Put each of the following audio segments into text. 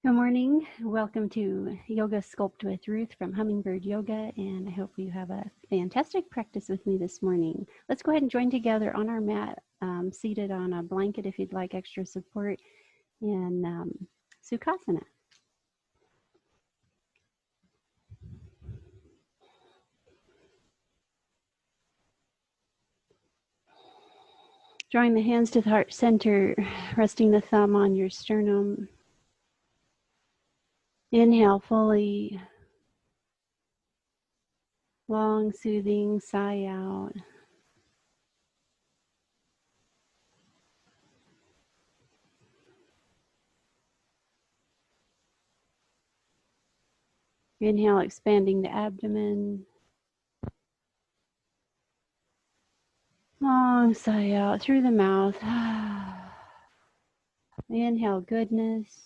Good morning. Welcome to Yoga Sculpt with Ruth from Hummingbird Yoga, and I hope you have a fantastic practice with me this morning. Let's go ahead and join together on our mat, seated on a blanket if you'd like extra support, in Sukhasana. Drawing the hands to the heart center, resting the thumb on your sternum. Inhale fully. Long, soothing sigh out. Inhale, expanding the abdomen. Long sigh out through the mouth. Inhale, goodness.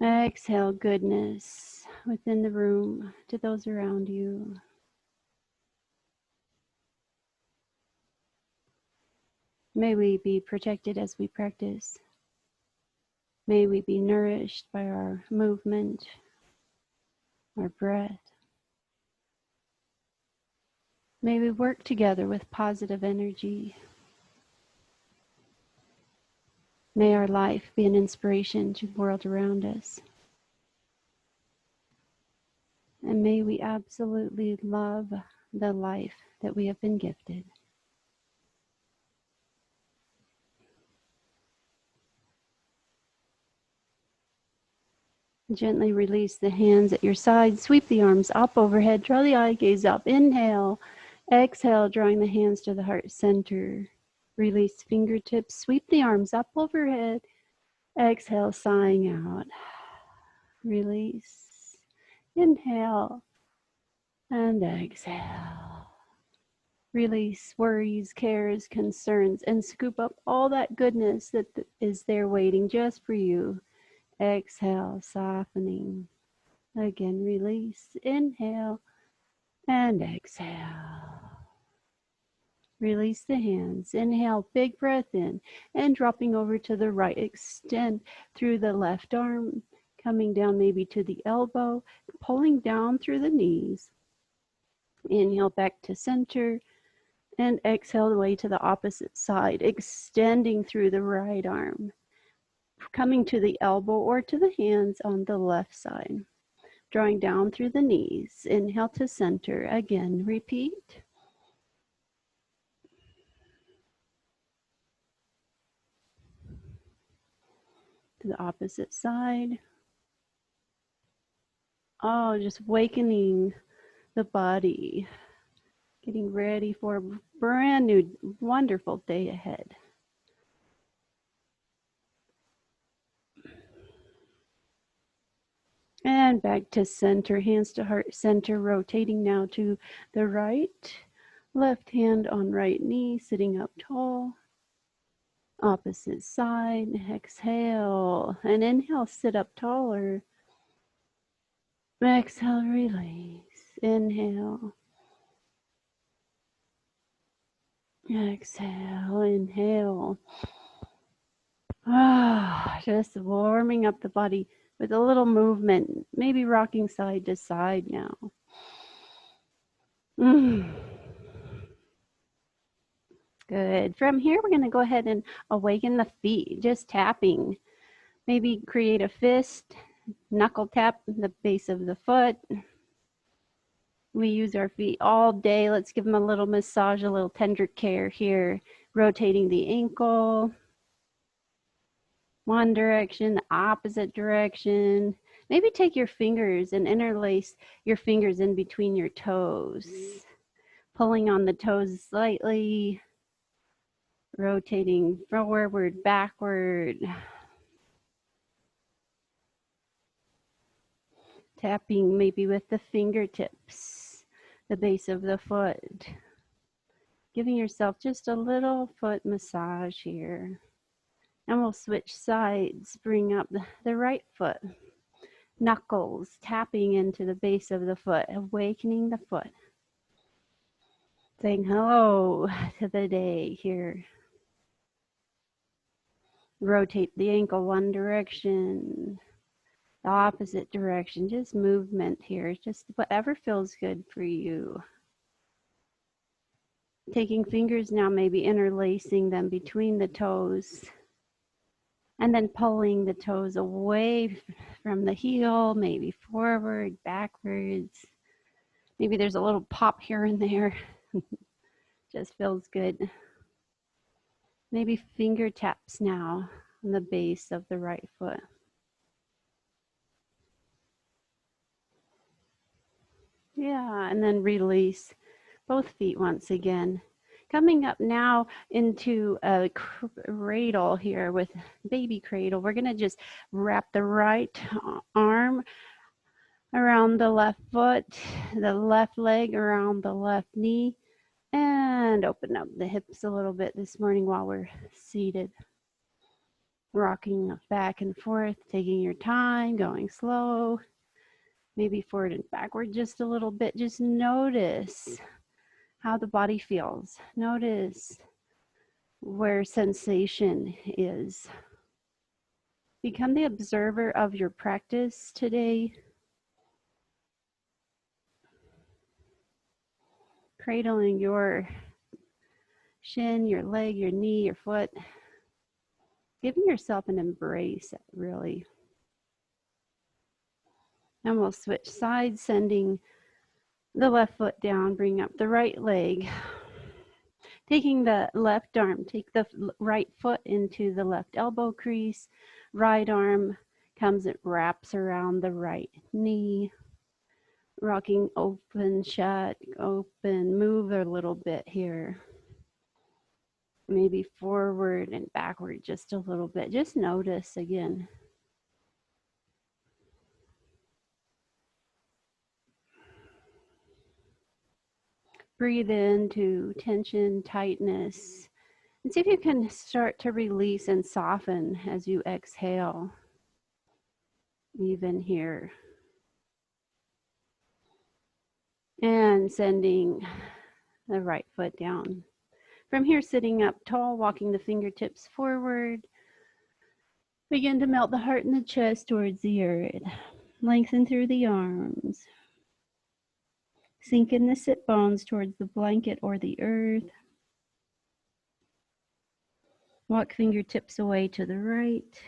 Exhale, goodness within the room to those around you. May we be protected as we practice. May we be nourished by our movement, our breath. May we work together with positive energy. May our life be an inspiration to the world around us. And may we absolutely love the life that we have been gifted. Gently release the hands at your side. Sweep the arms up overhead. Draw the eye gaze up. Inhale. Exhale, drawing the hands to the heart center. Release fingertips. Sweep the arms up overhead. Exhale, sighing out. Release. Inhale. And exhale. Release worries, cares, concerns, and scoop up all that goodness that is there waiting just for you. Exhale, softening. Again, release. Inhale and exhale. Release the hands. Inhale, big breath in and dropping over to the right. Extend through the left arm, coming down maybe to the elbow, pulling down through the knees. Inhale back to center and exhale away to the opposite side, extending through the right arm, coming to the elbow or to the hands on the left side, drawing down through the knees. Inhale to center. Again, repeat. To the opposite side. Oh, just awakening the body, getting ready for a brand new, wonderful day ahead. And back to center, hands to heart center, rotating now to the right. Left hand on right knee, sitting up tall. Opposite side, exhale. And inhale, sit up taller. Exhale, release. Inhale. Exhale, inhale. Just warming up the body with a little movement, maybe rocking side to side now. Good. From here, we're going to go ahead and awaken the feet, just tapping. Maybe create a fist, knuckle tap the base of the foot. We use our feet all day. Let's give them a little massage, a little tender care here. Rotating the ankle. One direction, the opposite direction. Maybe take your fingers and interlace your fingers in between your toes. Pulling on the toes slightly. Rotating forward, backward. Tapping maybe with the fingertips, the base of the foot. Giving yourself just a little foot massage here. And we'll switch sides, bring up the right foot. Knuckles tapping into the base of the foot, awakening the foot. Saying hello to the day here. Rotate the ankle one direction, the opposite direction, just movement here, just whatever feels good for you. Taking fingers now, maybe interlacing them between the toes, and then pulling the toes away from the heel, maybe forward, backwards. Maybe there's a little pop here and there. Just feels good. Maybe finger taps now on the base of the right foot. Yeah, and then release both feet once again. Coming up now into a cradle here with baby cradle. We're going to just wrap the right arm around the left foot, the left leg around the left knee, and open up the hips a little bit this morning while we're seated. Rocking back and forth, taking your time, going slow, maybe forward and backward just a little bit. Just notice how the body feels. Notice where sensation is. Become the observer of your practice today. Cradling your shin, your leg, your knee, your foot. Giving yourself an embrace, really. And we'll switch sides, sending the left foot down, bring up the right leg. Taking the left arm, take the right foot into the left elbow crease. Right arm comes, it wraps around the right knee. Rocking open, shut, open, move a little bit here. Maybe forward and backward just a little bit. Just notice again. Breathe into tension, tightness, and see if you can start to release and soften as you exhale, even here. And sending the right foot down. From here, sitting up tall, walking the fingertips forward. Begin to melt the heart and the chest towards the earth. Lengthen through the arms. Sink in the sit bones towards the blanket or the earth. Walk fingertips away to the right.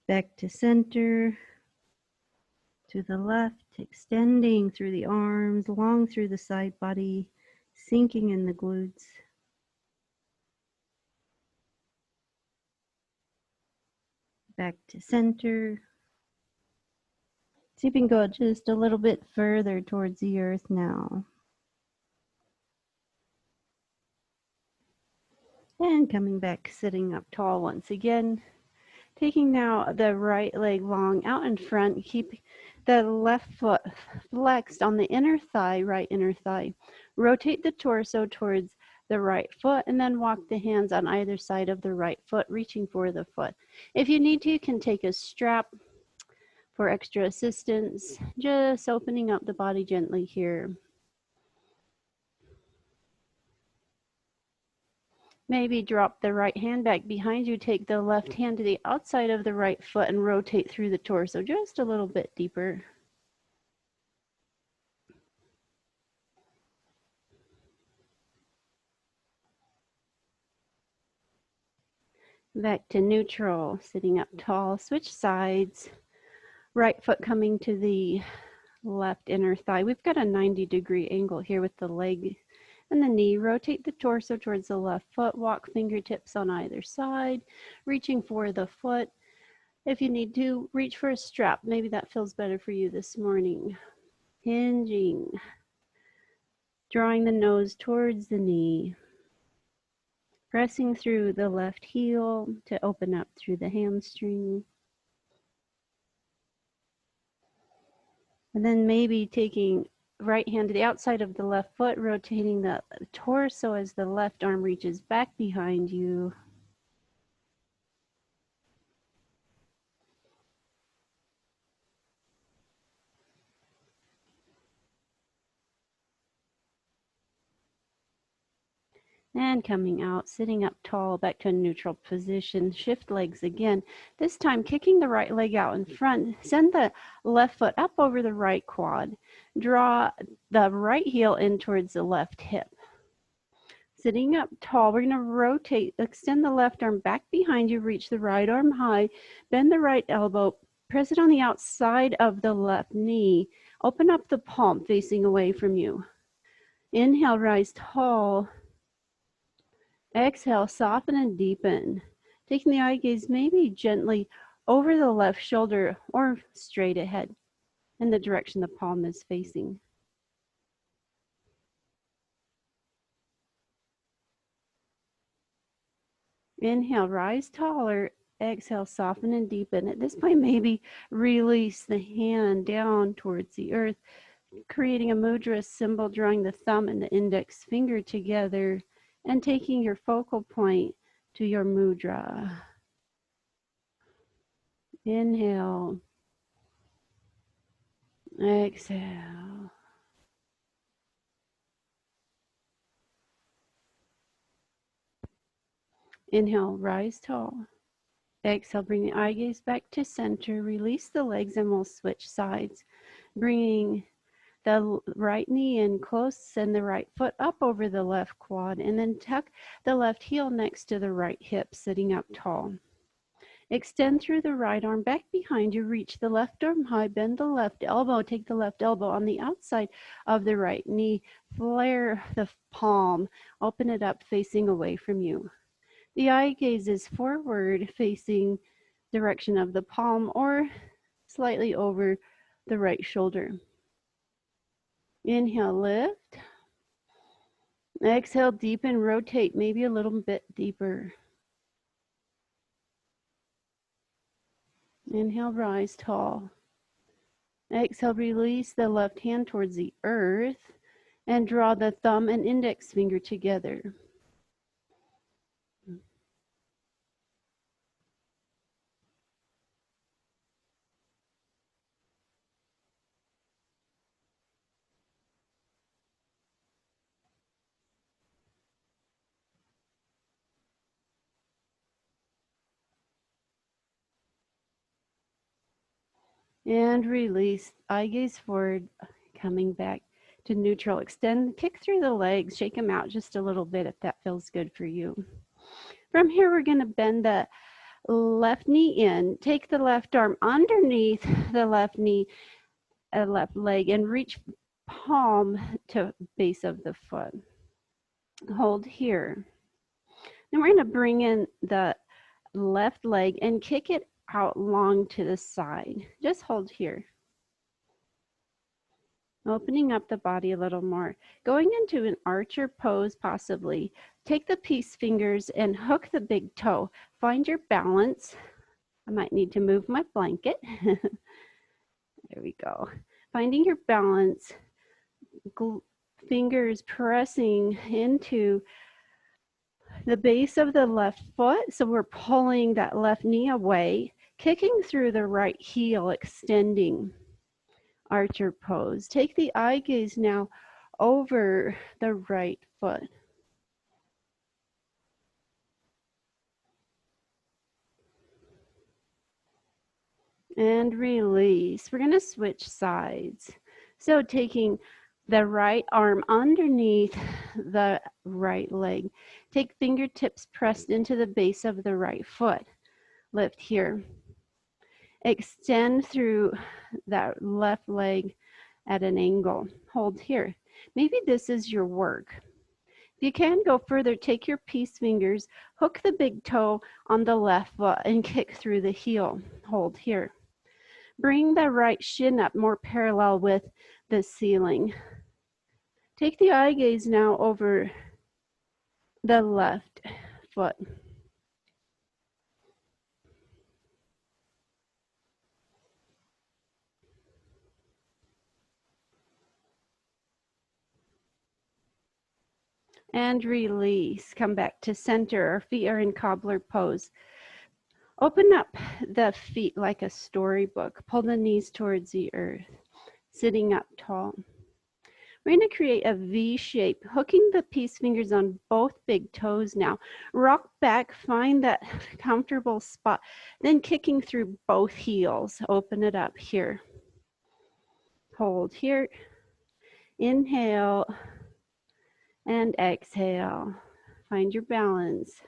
Back to center. To the left, extending through the arms, long through the side body, sinking in the glutes. Back to center. See if you can go just a little bit further towards the earth now. And coming back, sitting up tall once again. Taking now the right leg long out in front. Keep the left foot flexed on the inner thigh, right inner thigh. Rotate the torso towards the right foot and then walk the hands on either side of the right foot, reaching for the foot. If you need to, you can take a strap for extra assistance, just opening up the body gently here. Maybe drop the right hand back behind you, take the left hand to the outside of the right foot and rotate through the torso just a little bit deeper. Back to neutral, sitting up tall, switch sides. Right foot coming to the left inner thigh. We've got a 90-degree angle here with the leg and the knee. Rotate the torso towards the left foot. Walk fingertips on either side, reaching for the foot. If you need to, reach for a strap. Maybe that feels better for you this morning. Hinging. Drawing the nose towards the knee. Pressing through the left heel to open up through the hamstring. And then maybe taking right hand to the outside of the left foot, rotating the torso as the left arm reaches back behind you. And coming out, sitting up tall, back to a neutral position. Shift legs again. This time, kicking the right leg out in front. Send the left foot up over the right quad. Draw the right heel in towards the left hip. Sitting up tall, we're going to rotate, extend the left arm back behind you, reach the right arm high, bend the right elbow, press it on the outside of the left knee. Open up the palm facing away from you. Inhale, rise tall. Exhale, soften and deepen. Taking the eye gaze maybe gently over the left shoulder or straight ahead in the direction the palm is facing. Inhale, rise taller. Exhale, soften and deepen. At this point, maybe release the hand down towards the earth, creating a mudra symbol, drawing the thumb and the index finger together and taking your focal point to your mudra. Inhale. Exhale. Inhale, rise tall. Exhale, bring the eye gaze back to center. Release the legs and we'll switch sides. Bringing the right knee in close, send the right foot up over the left quad, and then tuck the left heel next to the right hip, sitting up tall. Extend through the right arm back behind you, reach the left arm high, bend the left elbow, take the left elbow on the outside of the right knee, flare the palm, open it up facing away from you. The eye gaze is forward facing direction of the palm or slightly over the right shoulder. Inhale, lift. Exhale, deepen, rotate, maybe a little bit deeper. Inhale, rise tall. Exhale, release the left hand towards the earth and draw the thumb and index finger together. And release, eye gaze forward, coming back to neutral. Extend, kick through the legs, shake them out just a little bit if that feels good for you. From here, we're going to bend the left knee in, take the left arm underneath the left knee, left leg, and reach palm to base of the foot. Hold here. Then we're going to bring in the left leg and kick it out long to the side. Just hold here. Opening up the body a little more. Going into an archer pose possibly. Take the peace fingers and hook the big toe. Find your balance. I might need to move my blanket. There we go. Finding your balance. Fingers pressing into the base of the left foot. So we're pulling that left knee away. Kicking through the right heel, extending. Archer pose. Take the eye gaze now over the right foot. And release. We're going to switch sides. So taking the right arm underneath the right leg. Take fingertips pressed into the base of the right foot. Lift here. Extend through that left leg at an angle. Hold here. Maybe this is your work. If you can go further, take your peace fingers, hook the big toe on the left foot and kick through the heel. Hold here. Bring the right shin up more parallel with the ceiling. Take the eye gaze now over the left foot. And release. Come back to center. Our feet are in cobbler pose. Open up the feet like a storybook. Pull the knees towards the earth. Sitting up tall. We're going to create a V shape, hooking the peace fingers on both big toes now. Rock back, find that comfortable spot, then kicking through both heels. Open it up here. Hold here. Inhale and exhale. Find your balance.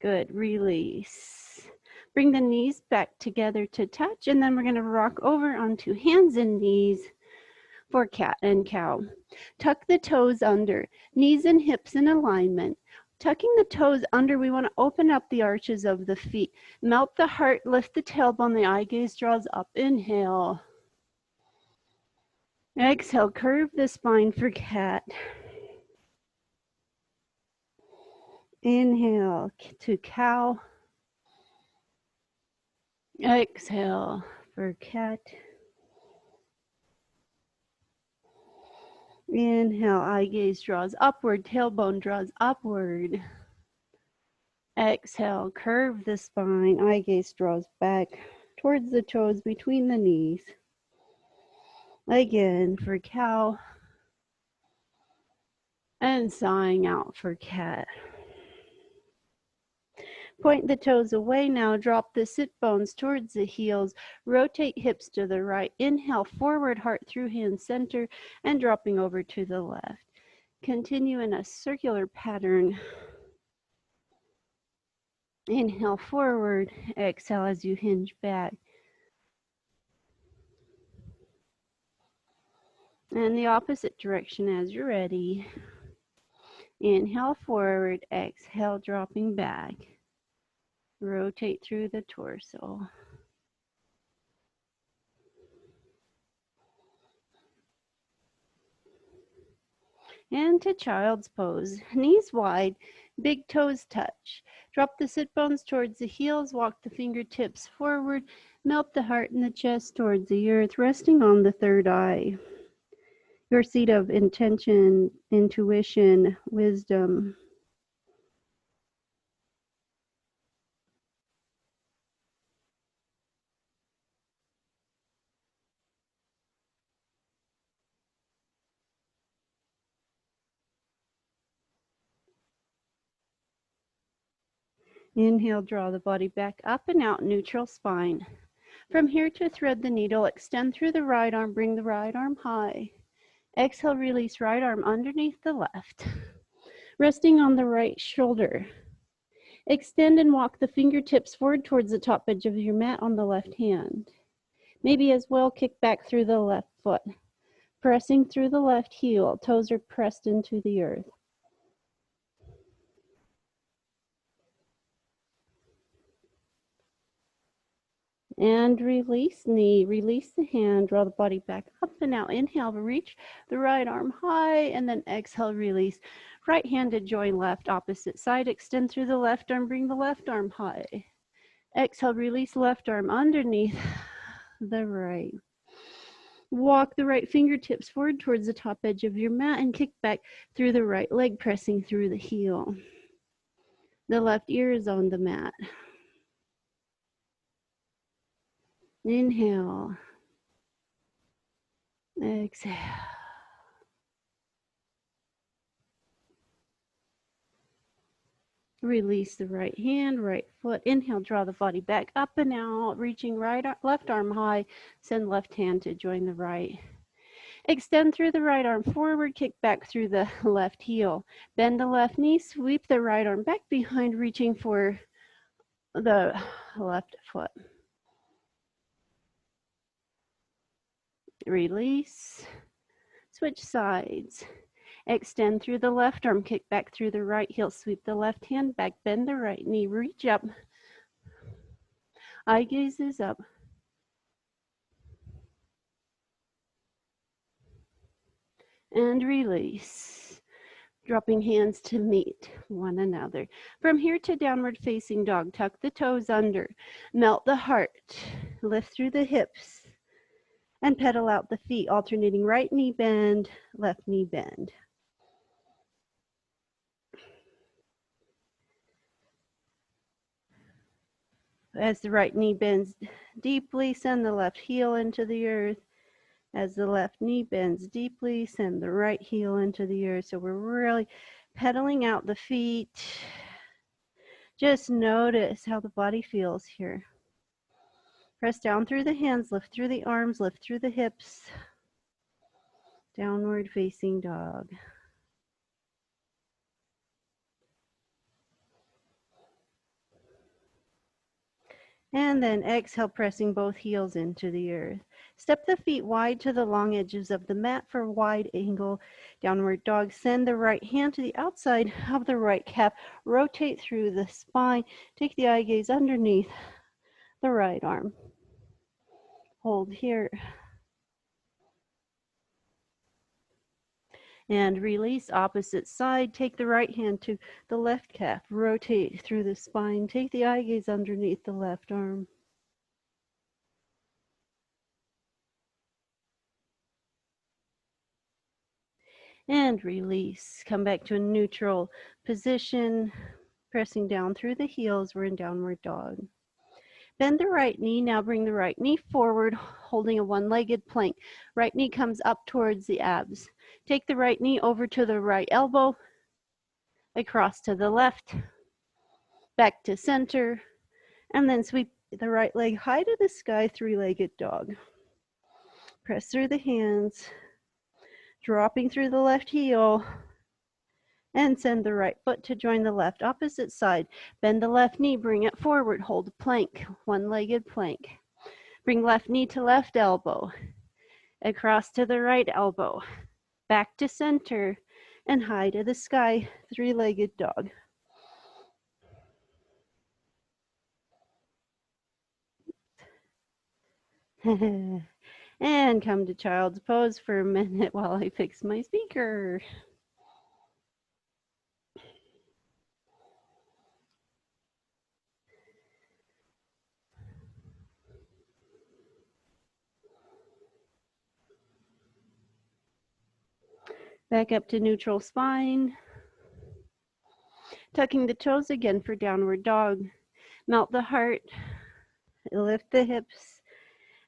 Good. Release. Bring the knees back together to touch, and then we're going to rock over onto hands and knees for cat and cow. Tuck the toes under, knees and hips in alignment. Tucking the toes under, we want to open up the arches of the feet. Melt the heart, lift the tailbone, the eye gaze draws up. Inhale. Exhale, curve the spine for cat. Inhale to cow. Exhale for cat. Inhale, eye gaze draws upward, tailbone draws upward. Exhale, curve the spine, eye gaze draws back towards the toes between the knees. Again for cow. And sighing out for cat. Point the toes away now, drop the sit bones towards the heels, rotate hips to the right. Inhale, forward, heart through hand center, and dropping over to the left. Continue in a circular pattern. Inhale forward, exhale as you hinge back. And the opposite direction as you're ready. Inhale forward, exhale dropping back. Rotate through the torso. And to child's pose. Knees wide, big toes touch. Drop the sit bones towards the heels, walk the fingertips forward, melt the heart and the chest towards the earth, resting on the third eye. Your seat of intention, intuition, wisdom. Inhale, draw the body back up and out, neutral spine. From here to thread the needle, extend through the right arm, bring the right arm high. Exhale, release right arm underneath the left, resting on the right shoulder. Extend and walk the fingertips forward towards the top edge of your mat on the left hand. Maybe as well kick back through the left foot, pressing through the left heel. Toes are pressed into the earth. And release knee, release the hand, draw the body back up and out. Inhale, reach the right arm high, and then exhale, release. Right hand to join left, opposite side. Extend through the left arm, bring the left arm high. Exhale, release left arm underneath the right. Walk the right fingertips forward towards the top edge of your mat and kick back through the right leg, pressing through the heel. The left ear is on the mat. Inhale. Exhale. Release the right hand, right foot. Inhale, draw the body back up and out, reaching left arm high. Send left hand to join the right. Extend through the right arm forward, kick back through the left heel. Bend the left knee, sweep the right arm back behind, reaching for the left foot. Release. Switch sides. Extend through the left arm, kick back through the right heel, sweep the left hand back, bend the right knee, reach up. Eye gaze is up. And release. Dropping hands to meet one another. From here to downward facing dog, tuck the toes under, melt the heart, lift through the hips, and pedal out the feet, alternating right knee bend, left knee bend. As the right knee bends deeply, send the left heel into the earth. As the left knee bends deeply, send the right heel into the earth. So we're really pedaling out the feet. Just notice how the body feels here. Press down through the hands, lift through the arms, lift through the hips. Downward facing dog. And then exhale, pressing both heels into the earth. Step the feet wide to the long edges of the mat for wide angle downward dog. Send the right hand to the outside of the right calf. Rotate through the spine. Take the eye gaze underneath the right arm. Hold here. And release opposite side. Take the right hand to the left calf. Rotate through the spine. Take the eye gaze underneath the left arm. And release. Come back to a neutral position. Pressing down through the heels. We're in downward dog. Bend the right knee. Now bring the right knee forward, holding a one-legged plank. Right knee comes up towards the abs. Take the right knee over to the right elbow, across to the left, back to center, and then sweep the right leg high to the sky, three-legged dog. Press through the hands, dropping through the left heel, and send the right foot to join the left opposite side. Bend the left knee, bring it forward, hold a plank, one-legged plank. Bring left knee to left elbow, across to the right elbow, back to center, and high to the sky, three-legged dog. And come to child's pose for a minute while I fix my speaker. Back up to neutral spine. Tucking the toes again for downward dog. Melt the heart, lift the hips,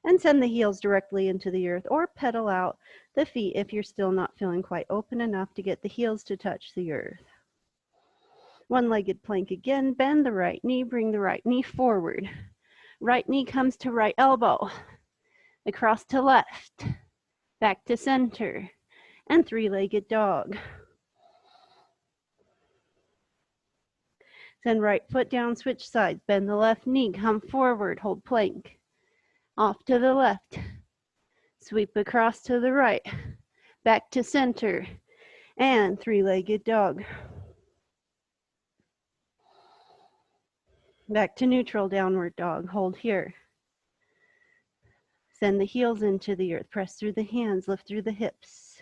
and send the heels directly into the earth, or pedal out the feet if you're still not feeling quite open enough to get the heels to touch the earth. One-legged plank again. Bend the right knee, bring the right knee forward. Right knee comes to right elbow, across to left, back to center, and three-legged dog. Send right foot down, switch sides. Bend the left knee, come forward, hold plank. Off to the left, sweep across to the right, back to center, and three-legged dog. Back to neutral, downward dog. Hold here. Send the heels into the earth. Press through the hands, lift through the hips.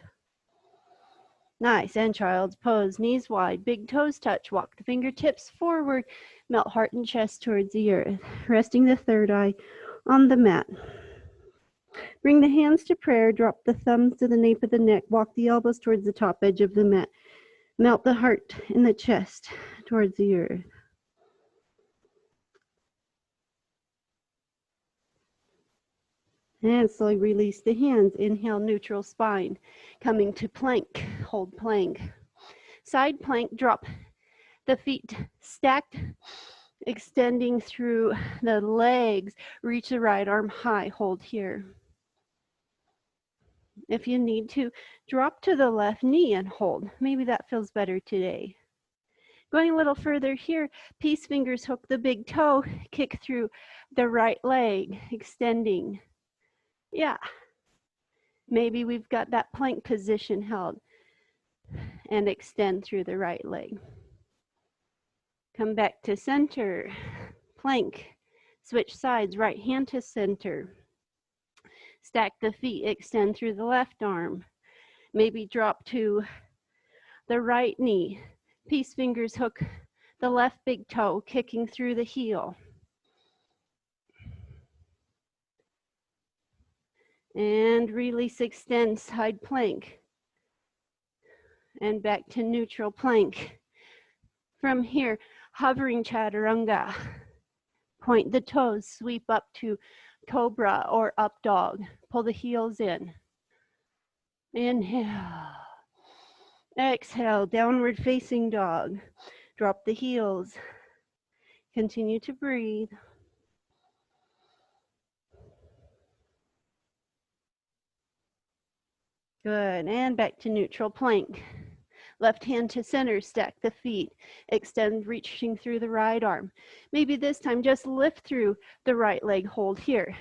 Nice. And child's pose. Knees wide, big toes touch. Walk the fingertips forward. Melt heart and chest towards the earth. Resting the third eye on the mat. Bring the hands to prayer. Drop the thumbs to the nape of the neck. Walk the elbows towards the top edge of the mat. Melt the heart in the chest towards the earth. And slowly release the hands. Inhale, neutral spine. Coming to plank. Hold plank. Side plank, drop the feet stacked, extending through the legs. Reach the right arm high. Hold here. If you need to, drop to the left knee and hold. Maybe that feels better today. Going a little further here, peace fingers hook the big toe, kick through the right leg, extending. Yeah, maybe we've got that plank position held, and extend through the right leg. Come back to center, plank, switch sides, right hand to center. Stack the feet, extend through the left arm. Maybe drop to the right knee. Peace fingers hook the left big toe, kicking through the heel. And release, extend, side plank. And back to neutral plank. From here, hovering chaturanga. Point the toes, sweep up to cobra or up dog. Pull the heels in. Inhale. Exhale, downward facing dog. Drop the heels. Continue to breathe. Good, and back to neutral plank. Left hand to center, stack the feet. Extend, reaching through the right arm. Maybe this time just lift through the right leg, hold here.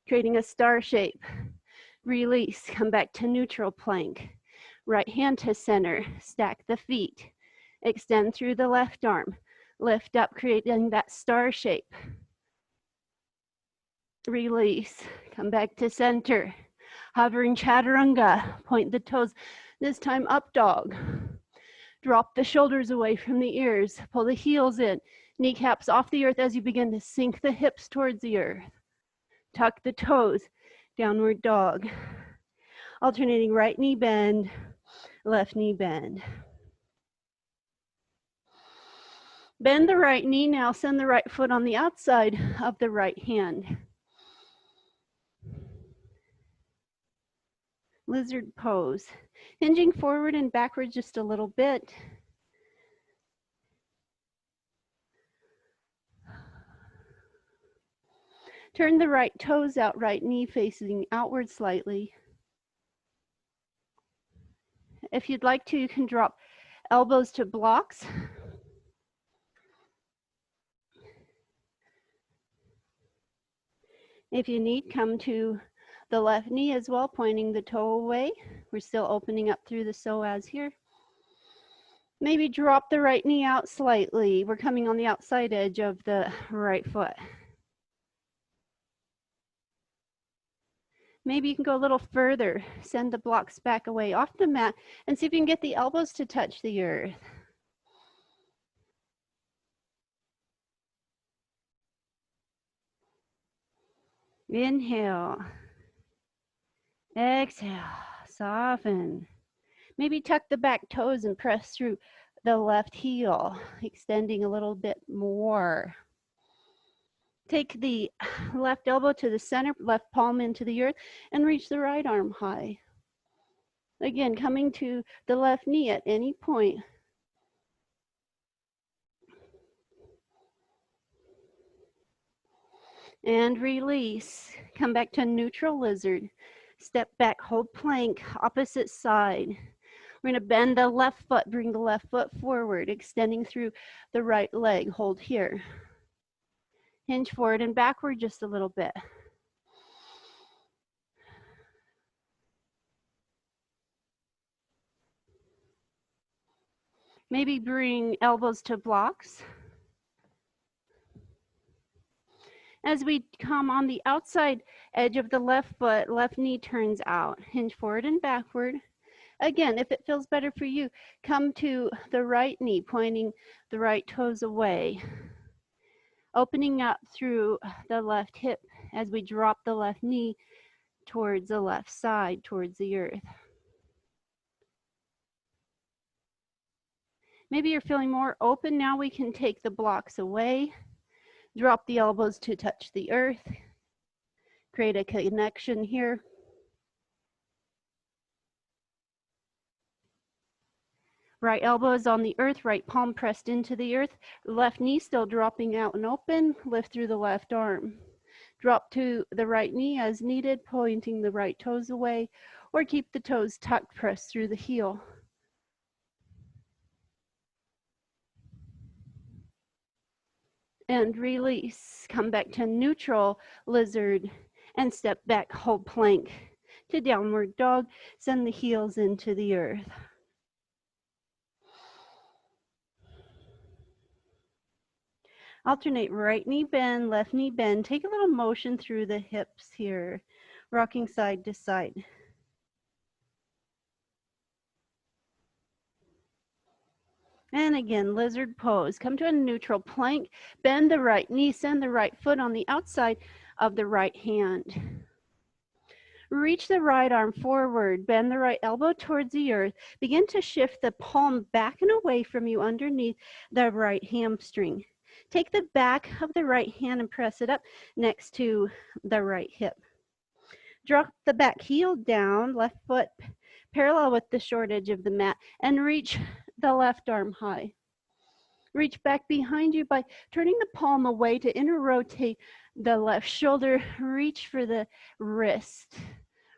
Creating a star shape. Release, come back to neutral plank. Right hand to center, stack the feet. Extend through the left arm. Lift up, creating that star shape. Release, come back to center. Hovering chaturanga, point the toes. This time up dog. Drop the shoulders away from the ears. Pull the heels in. Kneecaps off the earth as you begin to sink the hips towards the earth. Tuck the toes. Downward dog. Alternating right knee bend, left knee bend. Bend the right knee now. Send the right foot on the outside of the right hand. Lizard pose. Hinging forward and backward just a little bit. Turn the right toes out, right knee facing outward slightly. If you'd like to, you can drop elbows to blocks. If you need, come to the left knee as well, pointing the toe away. We're still opening up through the psoas here. Maybe drop the right knee out slightly. We're coming on the outside edge of the right foot. Maybe you can go a little further. Send the blocks back away off the mat and see if you can get the elbows to touch the earth. Inhale. Exhale. Soften. Maybe tuck the back toes and press through the left heel, extending a little bit more. Take the left elbow to the center, left palm into the earth, and reach the right arm high. Again, coming to the left knee at any point. And release. Come back to neutral lizard. Step back, hold plank, opposite side. We're going to bend the left foot, bring the left foot forward, extending through the right leg. Hold here. Hinge forward and backward just a little bit. Maybe bring elbows to blocks. As we come on the outside edge of the left foot, left knee turns out. Hinge forward and backward. Again, if it feels better for you, come to the right knee, pointing the right toes away. Opening up through the left hip as we drop the left knee towards the left side, towards the earth. Maybe you're feeling more open. Now we can take the blocks away. Drop the elbows to touch the earth. Create a connection here. Right elbow is on the earth, right palm pressed into the earth. Left knee still dropping out and open. Lift through the left arm. Drop to the right knee as needed, pointing the right toes away, or keep the toes tucked, press through the heel. And release. Come back to neutral lizard and step back, hold plank to downward dog. Send the heels into the earth. Alternate right knee bend, left knee bend. Take a little motion through the hips here, rocking side to side. And again, lizard pose. Come to a neutral plank, bend the right knee, send the right foot on the outside of the right hand. Reach the right arm forward, bend the right elbow towards the earth. Begin to shift the palm back and away from you underneath the right hamstring. Take the back of the right hand and press it up next to the right hip. Drop the back heel down, left foot parallel with the short edge of the mat, and reach the left arm high. Reach back behind you by turning the palm away to inner rotate the left shoulder. Reach for the wrist.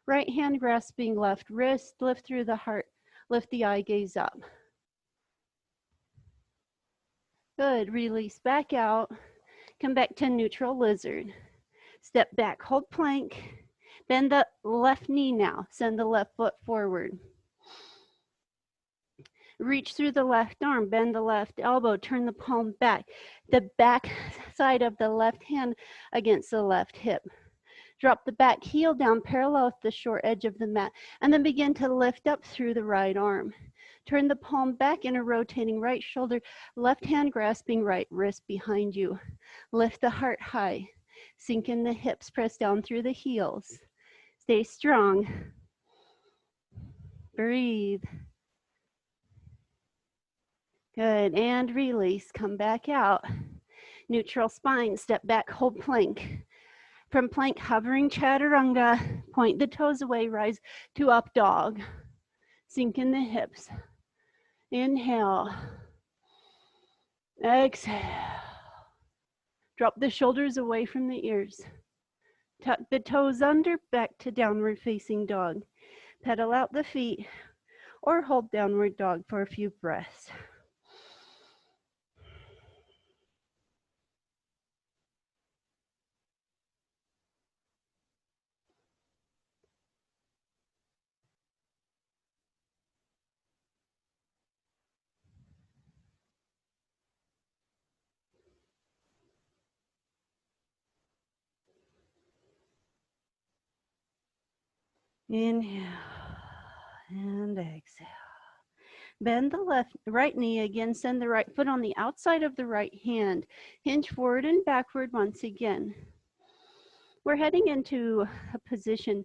Right hand grasping left wrist. Lift through the heart. Lift the eye gaze up. Good. Release back out. Come back to neutral lizard. Step back. Hold plank. Bend the left knee now. Send the left foot forward. Reach through the left arm, bend the left elbow, turn the palm back. The back side of the left hand against the left hip. Drop the back heel down parallel with the short edge of the mat, and then begin to lift up through the right arm. Turn the palm back, inner rotating right shoulder, left hand grasping right wrist behind you. Lift the heart high. Sink in the hips, press down through the heels. Stay strong. Breathe. Good, and release, come back out. Neutral spine, step back, hold plank. From plank, hovering chaturanga, point the toes away, rise to up dog. Sink in the hips. Inhale. Exhale. Drop the shoulders away from the ears. Tuck the toes under, back to downward facing dog. Pedal out the feet or hold downward dog for a few breaths. Inhale and exhale. Bend the right knee again, send the right foot on the outside of the right hand. Hinge forward and backward once again. We're heading into a position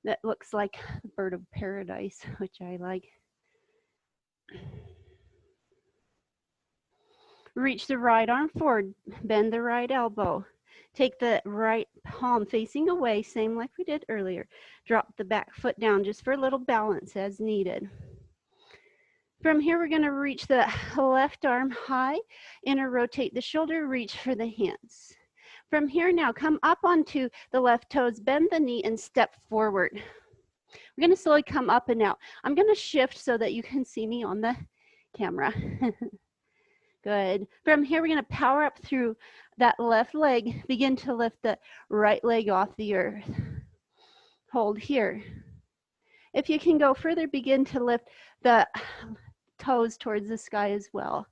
that looks like the bird of paradise, which I like. Reach the right arm forward, bend the right elbow. Take the right palm facing away, same like we did earlier. Drop the back foot down just for a little balance as needed. From here, we're going to reach the left arm high, inner rotate the shoulder, reach for the hands. From here now, come up onto the left toes, bend the knee, and step forward. We're going to slowly come up and out. I'm going to shift so that you can see me on the camera. Good. From here, we're going to power up through that left leg. Begin to lift the right leg off the earth. Hold here. If you can go further, begin to lift the toes towards the sky as well.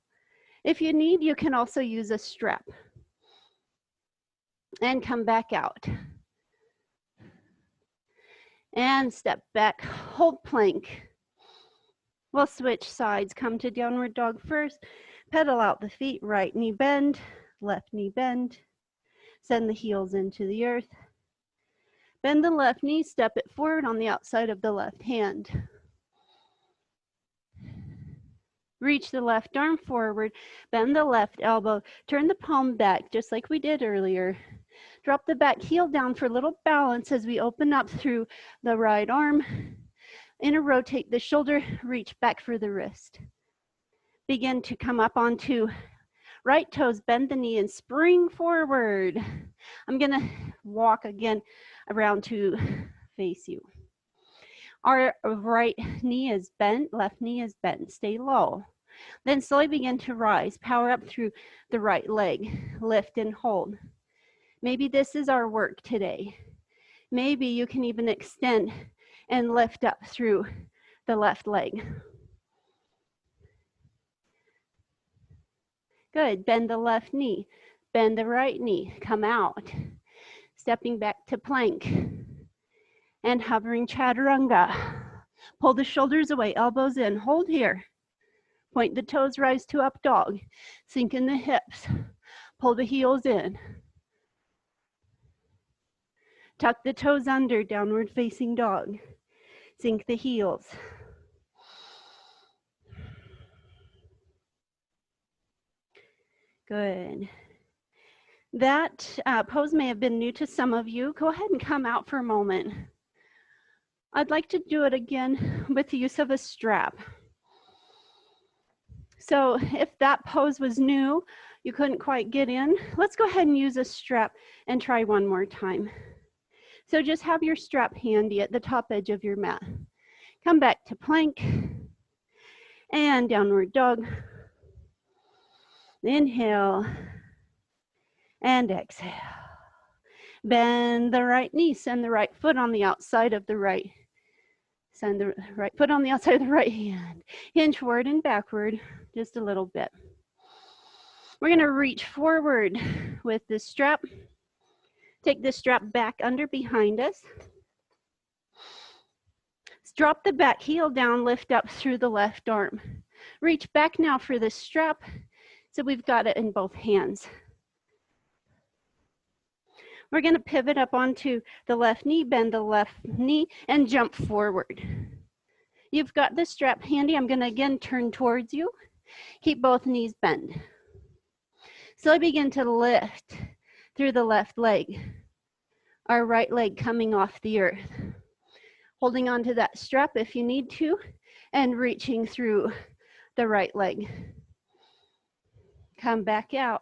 If you need, you can also use a strap. And come back out. And step back, hold plank. We'll switch sides. Come to downward dog first. Pedal out the feet, right knee bend, left knee bend. Send the heels into the earth. Bend the left knee, step it forward on the outside of the left hand. Reach the left arm forward, bend the left elbow, turn the palm back just like we did earlier. Drop the back heel down for a little balance as we open up through the right arm. Inner rotate the shoulder, reach back for the wrist. Begin to come up onto right toes, bend the knee and spring forward. I'm gonna walk again around to face you. Our right knee is bent, left knee is bent, stay low. Then slowly begin to rise, power up through the right leg, lift and hold. Maybe this is our work today. Maybe you can even extend and lift up through the left leg. Good, bend the left knee, bend the right knee, come out. Stepping back to plank and hovering chaturanga. Pull the shoulders away, elbows in, hold here. Point the toes, rise to up dog. Sink in the hips, pull the heels in. Tuck the toes under, downward facing dog. Sink the heels. Good. That pose may have been new to some of you. Go ahead and come out for a moment. I'd like to do it again with the use of a strap. So if that pose was new, you couldn't quite get in, let's go ahead and use a strap and try one more time. So just have your strap handy at the top edge of your mat. Come back to plank and downward dog. Inhale and exhale. Bend the right knee, send the right foot on the outside of the right. Send the right foot on the outside of the right hand. Hinge forward and backward just a little bit. We're going to reach forward with this strap. Take this strap back under behind us. Drop the back heel down, lift up through the left arm. Reach back now for this strap, so we've got it in both hands. We're going to pivot up onto the left knee, bend the left knee, and jump forward. You've got the strap handy. I'm going to again turn towards you. Keep both knees bent. Slowly begin to lift through the left leg. Our right leg coming off the earth. Holding onto that strap if you need to, and reaching through the right leg. Come back out.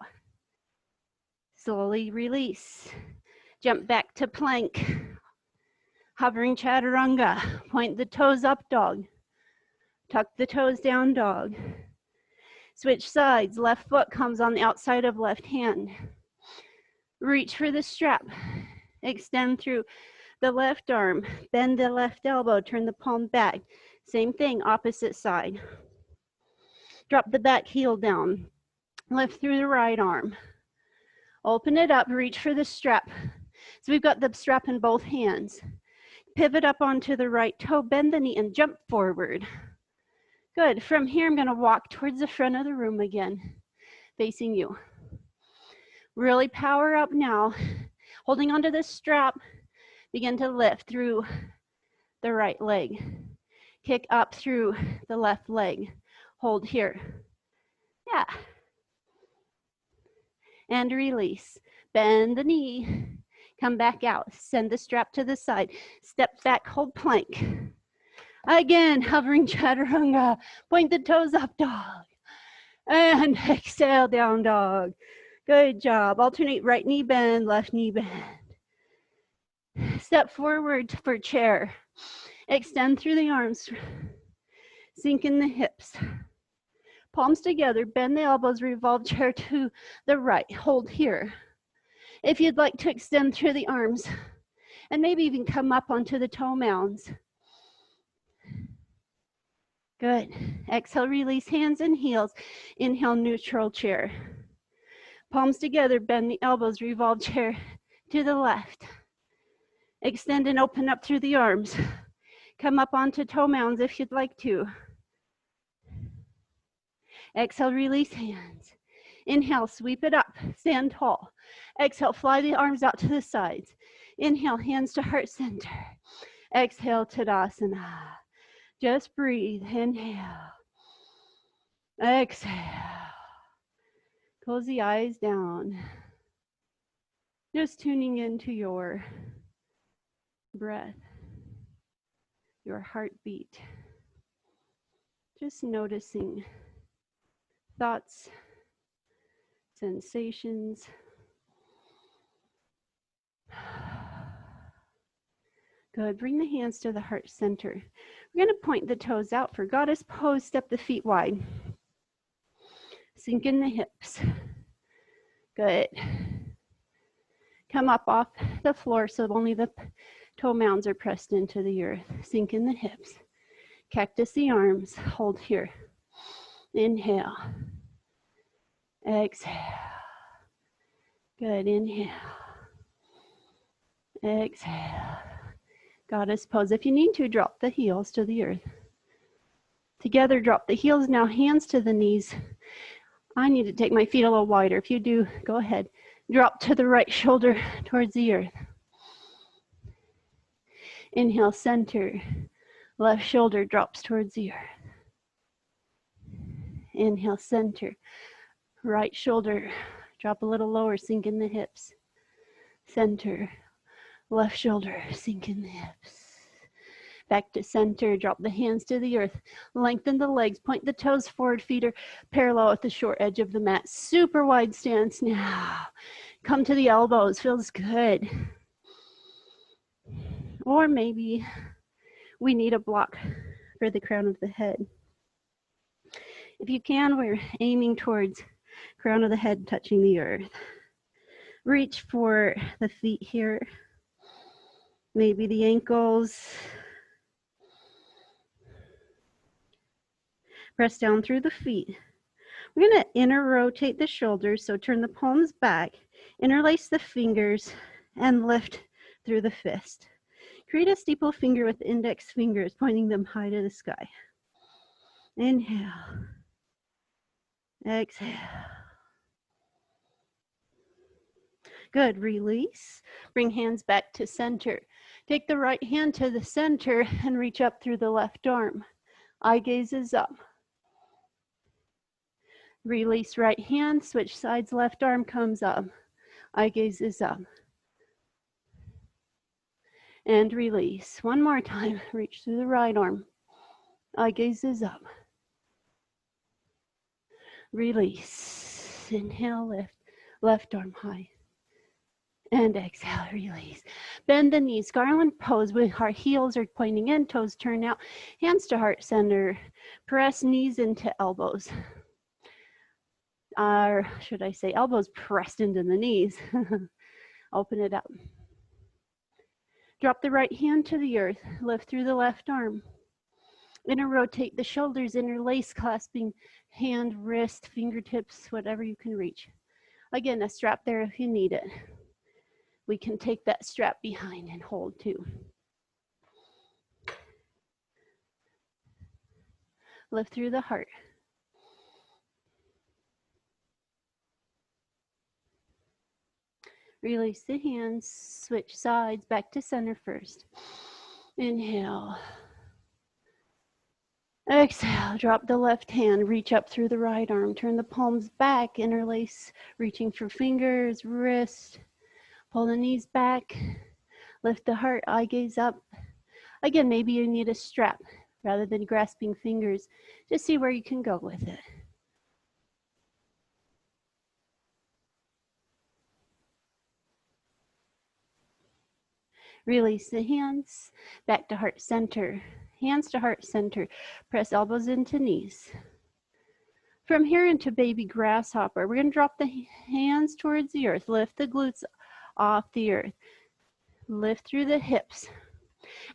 Slowly release. Jump back to plank. Hovering chaturanga. Point the toes up, dog. Tuck the toes down, dog. Switch sides. Left foot comes on the outside of left hand. Reach for the strap. Extend through the left arm. Bend the left elbow. Turn the palm back. Same thing, opposite side. Drop the back heel down. Lift through the right arm. Open it up. Reach for the strap. So we've got the strap in both hands. Pivot up onto the right toe. Bend the knee and jump forward. Good. From here, I'm going to walk towards the front of the room again, facing you. Really power up now. Holding onto the strap, begin to lift through the right leg. Kick up through the left leg. Hold here. Yeah. And release. Bend the knee. Come back out. Send the strap to the side. Step back, hold plank. Again, hovering chaturanga. Point the toes up, dog. And exhale, down dog. Good job. Alternate right knee bend, left knee bend. Step forward for chair. Extend through the arms. Sink in the hips. Palms together, bend the elbows, revolve chair to the right. Hold here. If you'd like to extend through the arms, and maybe even come up onto the toe mounds. Good. Exhale, release hands and heels. Inhale, neutral chair. Palms together, bend the elbows, revolve chair to the left. Extend and open up through the arms. Come up onto toe mounds if you'd like to. Exhale, release hands. Inhale, sweep it up, stand tall. Exhale, fly the arms out to the sides. Inhale, hands to heart center. Exhale, Tadasana. Just breathe, inhale. Exhale. Close the eyes down. Just tuning into your breath, your heartbeat. Just noticing thoughts, sensations. Good. Bring the hands to the heart center. We're going to point the toes out for goddess pose. Step the feet wide. Sink in the hips. Good. Come up off the floor so only the toe mounds are pressed into the earth. Sink in the hips. Cactus the arms. Hold here. Inhale. Exhale. Good. Inhale. Exhale. Goddess pose. If you need to, drop the heels to the earth. Together, drop the heels. Now hands to the knees. I need to take my feet a little wider. If you do, go ahead. Drop to the right shoulder towards the earth. Inhale, center. Left shoulder drops towards the earth. Inhale, center. Right shoulder, drop a little lower, sink in the hips. Center. Left shoulder, sink in the hips. Back to center, drop the hands to the earth, lengthen the legs, point the toes forward, feet are parallel at the short edge of the mat. Super wide stance now. Come to the elbows, feels good. Or maybe we need a block for the crown of the head. If you can, we're aiming towards crown of the head touching the earth. Reach for the feet here, maybe the ankles. Press down through the feet. We're going to inner rotate the shoulders, so turn the palms back, interlace the fingers, and lift through the fist. Create a steeple finger with index fingers, pointing them high to the sky. Inhale. Exhale. Good, release. Bring hands back to center. Take the right hand to the center and reach up through the left arm. Eye gaze is up. Release right hand, switch sides, left arm comes up. Eye gaze is up. And release. One more time, reach through the right arm. Eye gaze is up. Release. Inhale, lift, left arm high. And exhale, release. Bend the knees, garland pose with our heels are pointing in, toes turn out, hands to heart center. Press knees into elbows. Or should I say elbows pressed into the knees. Open it up. Drop the right hand to the earth, lift through the left arm. Inner rotate the shoulders, interlace, clasping hand, wrist, fingertips, whatever you can reach. Again, a strap there if you need it. We can take that strap behind and hold too. Lift through the heart. Release the hands, switch sides, back to center first. Inhale. Exhale, drop the left hand, reach up through the right arm, turn the palms back, interlace, reaching for fingers, wrist, pull the knees back, lift the heart, eye gaze up. Again, maybe you need a strap rather than grasping fingers. Just see where you can go with it. Release the hands, back to heart center. Hands to heart center. Press elbows into knees. From here into baby grasshopper, we're going to drop the hands towards the earth. Lift the glutes off the earth. Lift through the hips.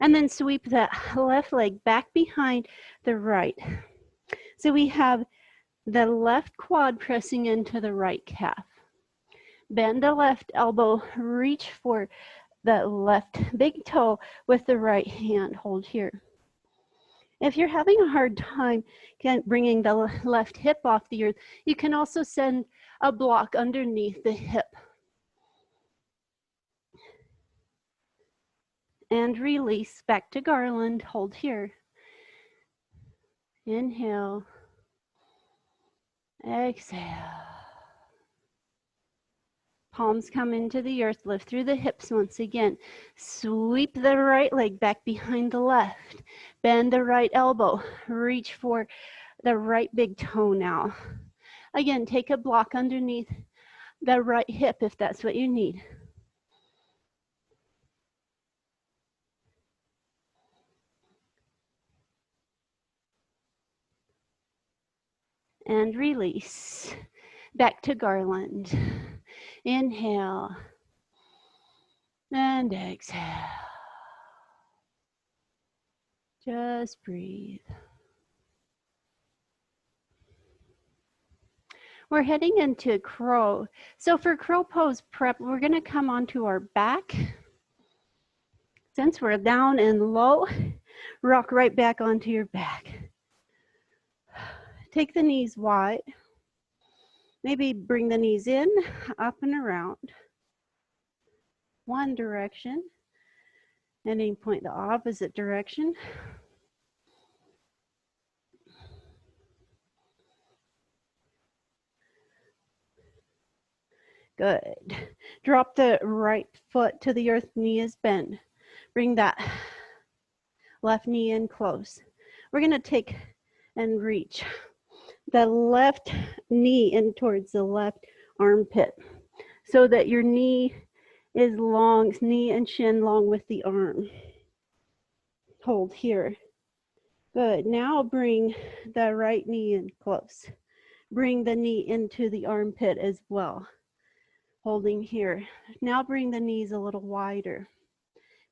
And then sweep that left leg back behind the right. So we have the left quad pressing into the right calf. Bend the left elbow, reach for the left big toe with the right hand. Hold here. If you're having a hard time bringing the left hip off the earth, you can also send a block underneath the hip. And release back to garland. Hold here. Inhale. Exhale. Palms come into the earth, lift through the hips once again. Sweep the right leg back behind the left. Bend the right elbow. Reach for the right big toe now. Again, take a block underneath the right hip if that's what you need. And release. Back to garland. Inhale. And exhale. Just breathe. We're heading into crow. So for crow pose prep, we're going to come onto our back. Since we're down and low, rock right back onto your back. Take the knees wide. Maybe bring the knees in, up and around. One direction. And then point the opposite direction. Good. Drop the right foot to the earth, knee is bent. Bring that Left knee in close. We're going to take and reach the left knee in towards the left armpit so that your knee is long, knee and shin long with the arm. Hold here. Good. Now bring the right knee in close. Bring the knee into the armpit as well. Holding here. Now bring the knees a little wider.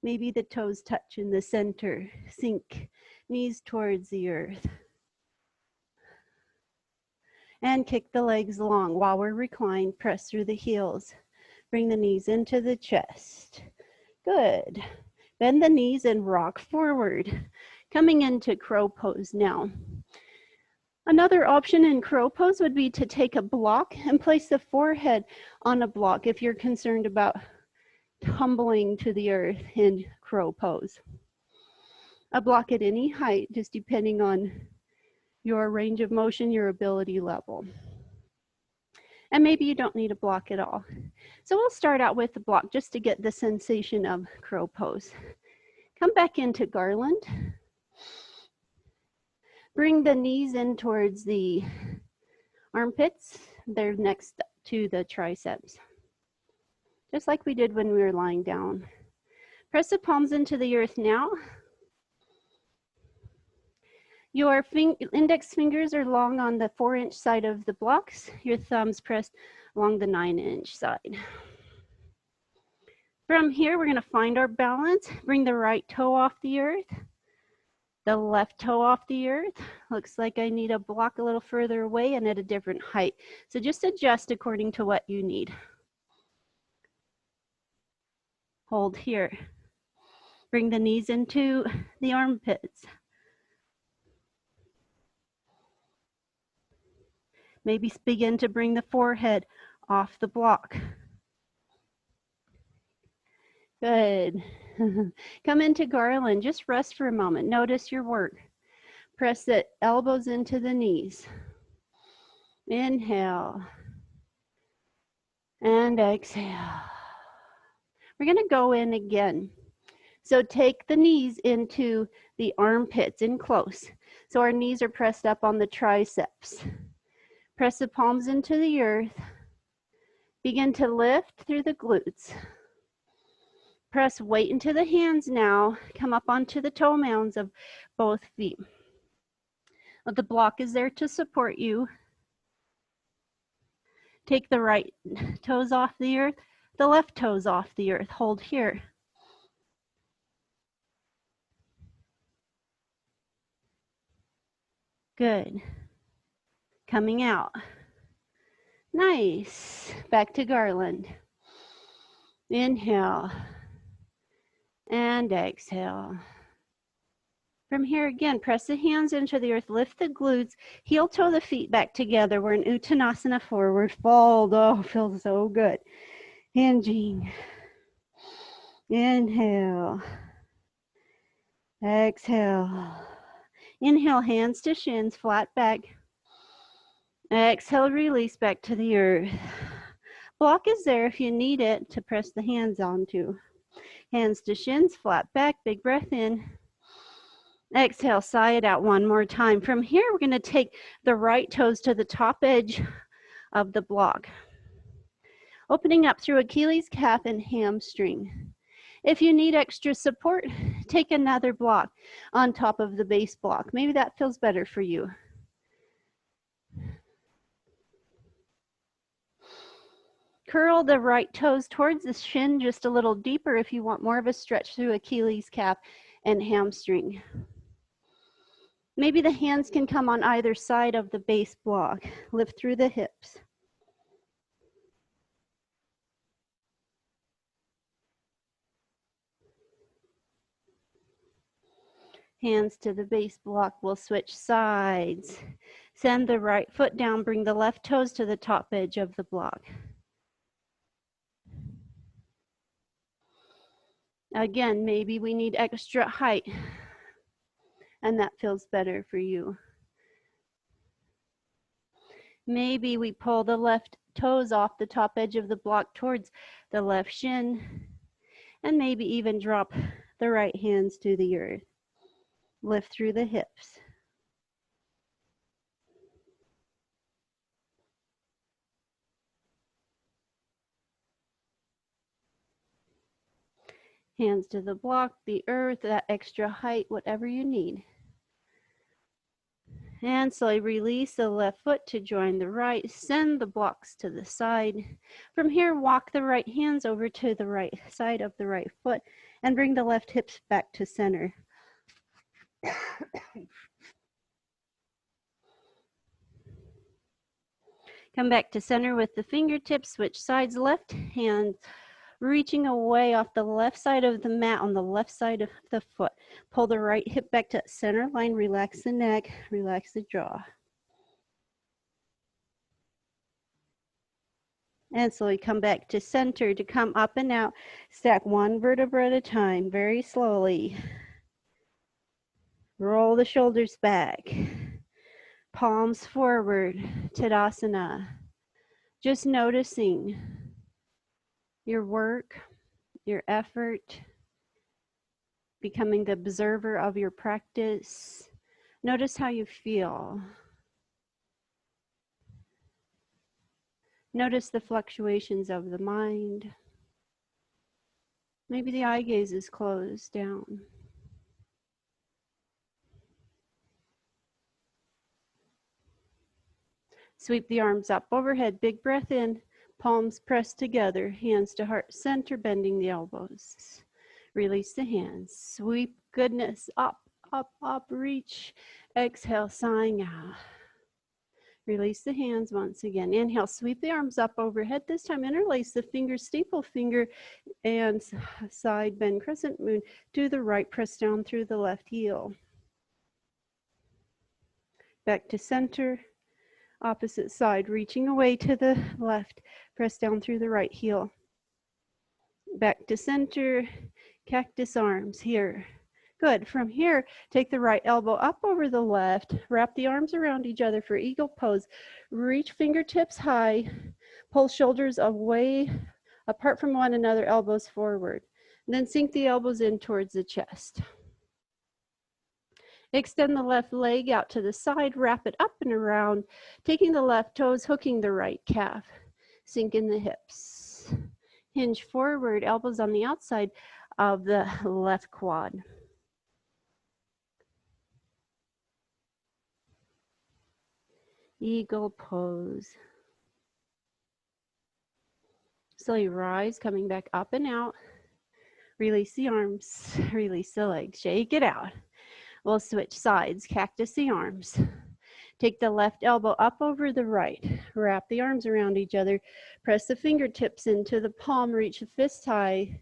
Maybe the toes touch in the center. Sink knees towards the earth. And kick the legs long. While we're reclined, press through the heels. Bring the knees into the chest. Good. Bend the knees and rock forward. Coming into crow pose now. Another option in crow pose would be to take a block and place the forehead on a block if you're concerned about tumbling to the earth in crow pose. A block at any height, just depending on your range of motion, your ability level. And maybe you don't need a block at all. So we'll start out with the block just to get the sensation of crow pose. Come back into garland. Bring the knees in towards the armpits. They're next to the triceps. Just like we did when we were lying down. Press the palms into the earth now. Your index fingers are long on the 4-inch side of the blocks. Your thumbs pressed along the 9-inch side. From here, we're going to find our balance. Bring the right toe off the earth. The left toe off the earth. Looks like I need a block a little further away and at a different height. So just adjust according to what you need. Hold here. Bring the knees into the armpits. Maybe begin to bring the forehead off the block. Good. Come into garland. Just rest for a moment. Notice your work. Press the elbows into the knees. Inhale. And exhale. We're going to go in again. So take the knees into the armpits in close. So our knees are pressed up on the triceps. Press the palms into the earth. Begin to lift through the glutes. Press weight into the hands now. Come up onto the toe mounds of both feet. The block is there to support you. Take the right toes off the earth, the left toes off the earth. Hold here. Good. Coming out. Nice. Back to garland. Inhale. And exhale. From here again, press the hands into the earth, lift the glutes, heel toe the feet back together. We're in Uttanasana, forward fold. Oh, feels so good. Hinging. Inhale. Exhale. Inhale, hands to shins, flat back. Exhale, release back to the earth. Block is there if you need it to press the hands onto. Hands to shins, flat back, big breath in. Exhale, sigh it out one more time. From here, we're going to take the right toes to the top edge of the block. Opening up through Achilles, calf, and hamstring. If you need extra support, take another block on top of the base block. Maybe that feels better for you. Curl the right toes towards the shin just a little deeper if you want more of a stretch through Achilles, calf, and hamstring. Maybe the hands can come on either side of the base block. Lift through the hips. Hands to the base block. We'll switch sides. Send the right foot down. Bring the left toes to the top edge of the block. Again, maybe we need extra height, and that feels better for you. Maybe we pull the left toes off the top edge of the block towards the left shin, and maybe even drop the right hands to the earth. Lift through the hips. Hands to the block, the earth, that extra height, whatever you need. And slowly release the left foot to join the right. Send the blocks to the side. From here, walk the right hands over to the right side of the right foot and bring the left hips back to center. Come back to center with the fingertips. Switch sides. Left hand reaching away off the left side of the mat on the left side of the foot. Pull the right hip back to center line. Relax the neck. Relax the jaw. And slowly come back to center to come up and out. Stack one vertebra at a time, very slowly. Roll the shoulders back. Palms forward, Tadasana. Just noticing your work, your effort, becoming the observer of your practice. Notice how you feel. Notice the fluctuations of the mind. Maybe the eye gaze is closed down. Sweep the arms up overhead, big breath in, palms pressed together, hands to heart center, bending the elbows. Release the hands, sweep goodness up, up, up, reach. Exhale, sighing out. Release the hands once again. Inhale, sweep the arms up overhead. This time interlace the fingers, staple finger and side bend crescent moon to the right, press down through the left heel. Back to center, opposite side, reaching away to the left, press down through the right heel. Back to center, cactus arms here. Good. From here, take the right elbow up over the left, wrap the arms around each other for eagle pose. Reach fingertips high, pull shoulders away, apart from one another, elbows forward. And then sink the elbows in towards the chest. Extend the left leg out to the side, wrap it up and around, taking the left toes, hooking the right calf. Sink in the hips. Hinge forward, elbows on the outside of the left quad. Eagle pose. Slowly rise, coming back up and out. Release the arms, release the legs, shake it out. We'll switch sides, cactus the arms. Take the left elbow up over the right. Wrap the arms around each other. Press the fingertips into the palm, reach the fist high.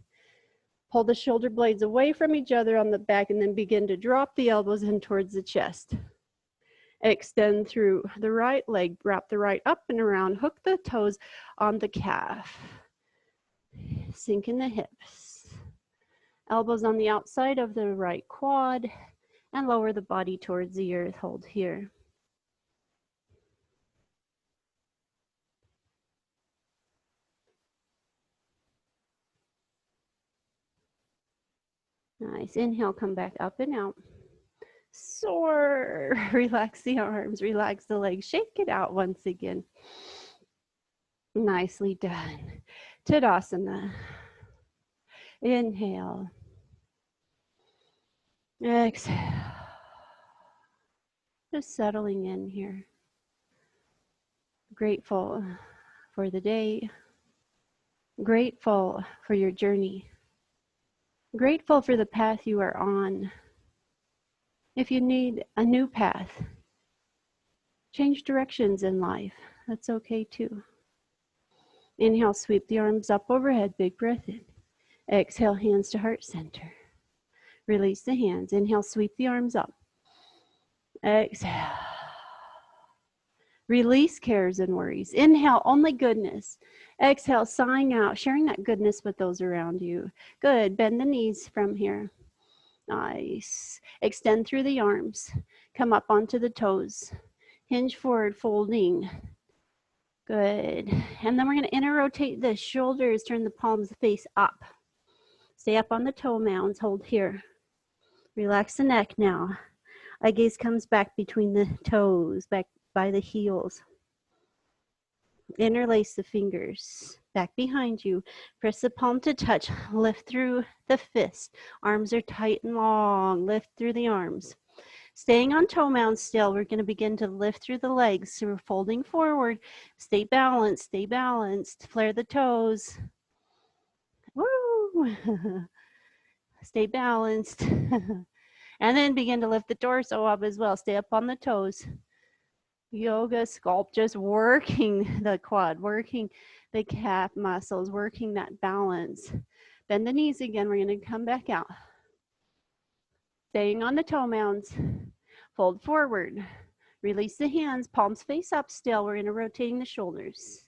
Pull the shoulder blades away from each other on the back and then begin to drop the elbows in towards the chest. Extend through the right leg, wrap the right up and around, hook the toes on the calf. Sink in the hips. Elbows on the outside of the right quad and lower the body towards the earth. Hold here. Nice. Inhale, come back up and out. Soar. Relax the arms, relax the legs. Shake it out once again. Nicely done. Tadasana. Inhale. Exhale. Just settling in here. Grateful for the day. Grateful for your journey. Grateful for the path you are on. If you need a new path, change directions in life. That's okay too. Inhale, sweep the arms up overhead, big breath in. Exhale, hands to heart center. Release the hands. Inhale, sweep the arms up. Exhale. Release cares and worries. Inhale, only goodness. Exhale, sighing out, sharing that goodness with those around you. Good. Bend the knees from here. Nice. Extend through the arms. Come up onto the toes. Hinge forward, folding. Good. And then we're going to interrotate the shoulders, turn the palms face up. Stay up on the toe mounds, hold here. Relax the neck now. Eye gaze comes back between the toes, back by the heels. Interlace the fingers back behind you. Press the palm to touch. Lift through the fist. Arms are tight and long. Lift through the arms. Staying on toe mounds still, we're going to begin to lift through the legs. So we're folding forward. Stay balanced. Stay balanced. Flare the toes. Woo! Stay balanced. And then begin to lift the torso up as well. Stay up on the toes. Yoga Sculpt, just working the quad, working the calf muscles, working that balance. Bend the knees again. We're going to come back out. Staying on the toe mounds. Fold forward. Release the hands. Palms face up still. We're going to rotating the shoulders.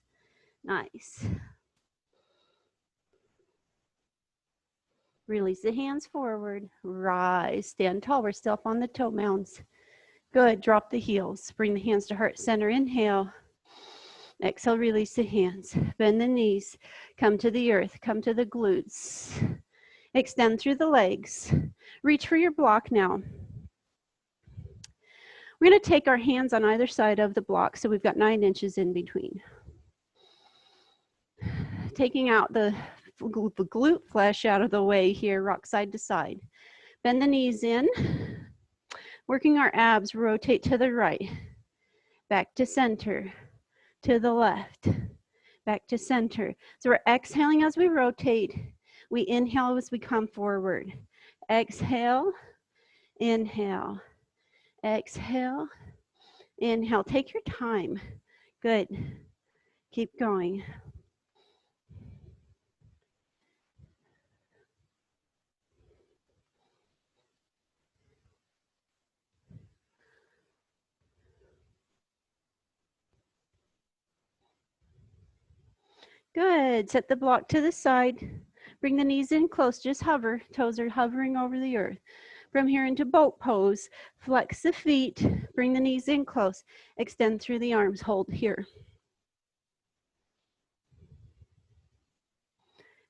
Nice. Release the hands forward. Rise. Stand tall. We're still up on the toe mounds. Good. Drop the heels. Bring the hands to heart center. Inhale. Exhale. Release the hands. Bend the knees. Come to the earth. Come to the glutes. Extend through the legs. Reach for your block now. We're going to take our hands on either side of the block, so we've got 9 inches in between. Taking out the glute flesh out of the way here, rock side to side. Bend the knees in. Working our abs, rotate to the right. Back to center. To the left. Back to center. So we're exhaling as we rotate. We inhale as we come forward. Exhale. Inhale. Exhale. Inhale. Take your time. Good. Keep going. Good. Set the block to the side. Bring the knees in close. Just hover. Toes are hovering over the earth. From here into boat pose. Flex the feet. Bring the knees in close. Extend through the arms. Hold here.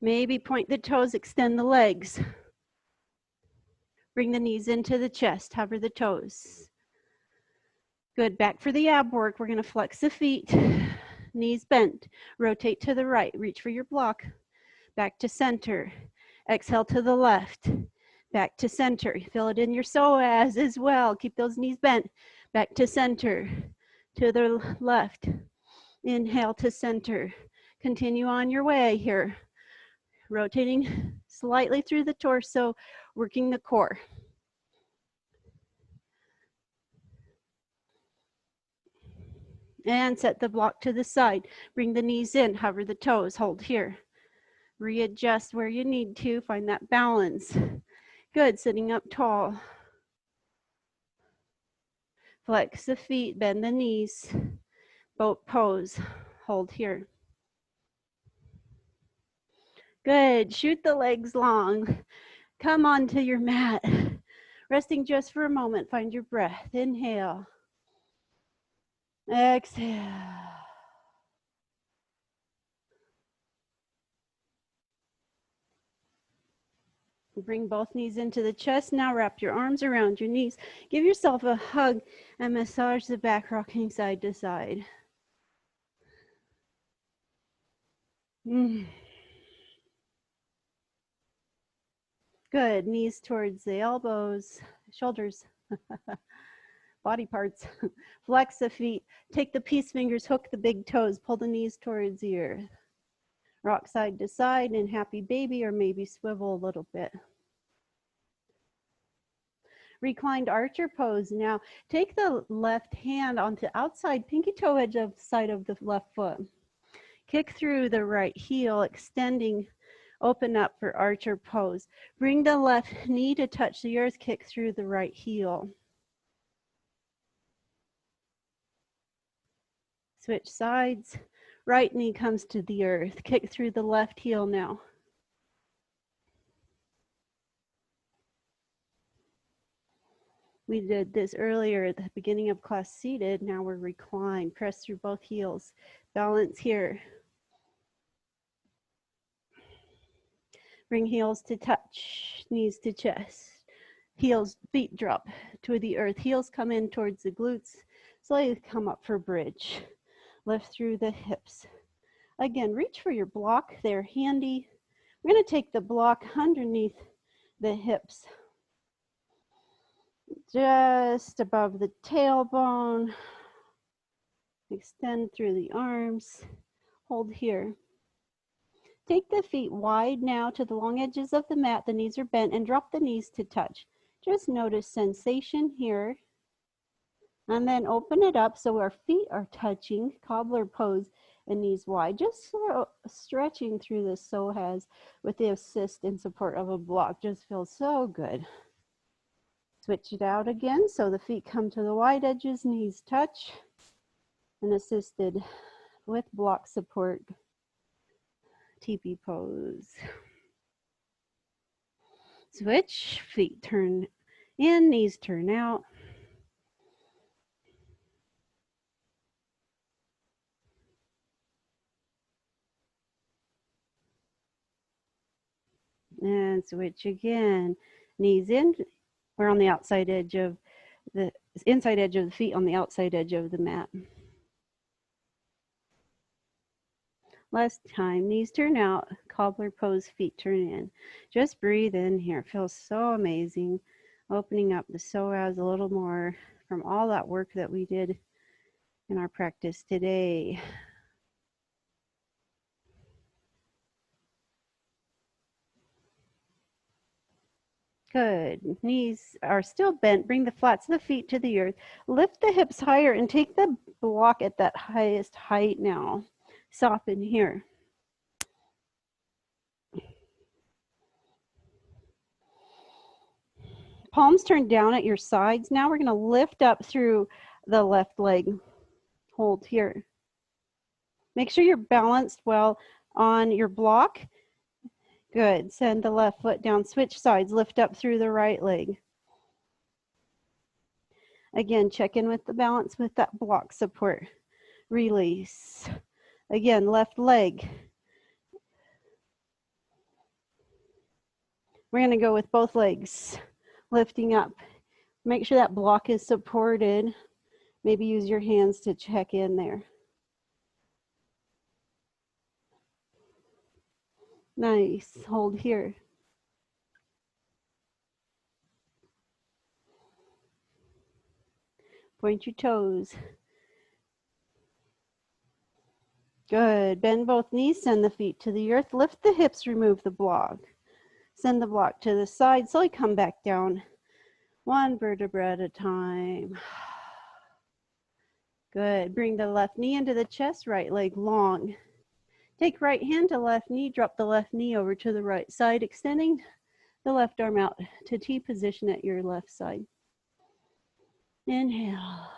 Maybe point the toes. Extend the legs. Bring the knees into the chest. Hover the toes. Good. Back for the ab work. We're going to flex the feet. Knees bent. Rotate to the right. Reach for your block. Back to center. Exhale to the left. Back to center. Feel it in your psoas as well. Keep those knees bent. Back to center. To the left. Inhale to center. Continue on your way here. Rotating slightly through the torso, working the core. And set the block to the side. Bring the knees in, hover the toes, hold here. Readjust where you need to, find that balance. Good, sitting up tall. Flex the feet, bend the knees. Boat pose, hold here. Good, shoot the legs long. Come onto your mat. Resting just for a moment, find your breath. Inhale. Exhale. Bring both knees into the chest. Now wrap your arms around your knees. Give yourself a hug and massage the back, rocking side to side. Good. Knees towards the elbows, shoulders, body parts. Flex the feet. Take the peace fingers, hook the big toes, pull the knees towards the earth. Rock side to side in happy baby, or maybe swivel a little bit. Reclined archer pose. Now take the left hand onto outside pinky toe edge of the side of the left foot. Kick through the right heel, extending, open up for archer pose. Bring the left knee to touch the earth, kick through the right heel. Switch sides. Right knee comes to the earth. Kick through the left heel now. We did this earlier at the beginning of class seated. Now we're reclined. Press through both heels. Balance here. Bring heels to touch, knees to chest. Heels, feet drop to the earth. Heels come in towards the glutes. Slowly come up for bridge. Lift through the hips. Again, reach for your block. They're handy. We're going to take the block underneath the hips, just above the tailbone. Extend through the arms. Hold here. Take the feet wide now to the long edges of the mat. The knees are bent, and drop the knees to touch. Just notice sensation here. And then open it up so our feet are touching, cobbler pose, and knees wide. Just stretching through the psoas with the assist and support of a block. Just feels so good. Switch it out again so the feet come to the wide edges, knees touch, and assisted with block support. Teepee pose. Switch, feet turn in, knees turn out. And switch again. Knees in. We're on the outside edge of the inside edge of the feet on the outside edge of the mat. Last time, knees turn out, cobbler pose, feet turn in. Just breathe in here. It feels so amazing. Opening up the psoas a little more from all that work that we did in our practice today. Good. Knees are still bent. Bring the flats of the feet to the earth. Lift the hips higher and take the block at that highest height now. Soften here. Palms turn down at your sides. Now we're going to lift up through the left leg. Hold here. Make sure you're balanced well on your block. Good. Send the left foot down. Switch sides. Lift up through the right leg. Again, check in with the balance with that block support. Release. Again, left leg. We're going to go with both legs. Lifting up. Make sure that block is supported. Maybe use your hands to check in there. Nice. Hold here. Point your toes. Good. Bend both knees. Send the feet to the earth. Lift the hips. Remove the block. Send the block to the side. Slowly come back down. One vertebra at a time. Good. Bring the left knee into the chest. Right leg long. Take right hand to left knee. Drop the left knee over to the right side. Extending the left arm out to T position at your left side. Inhale.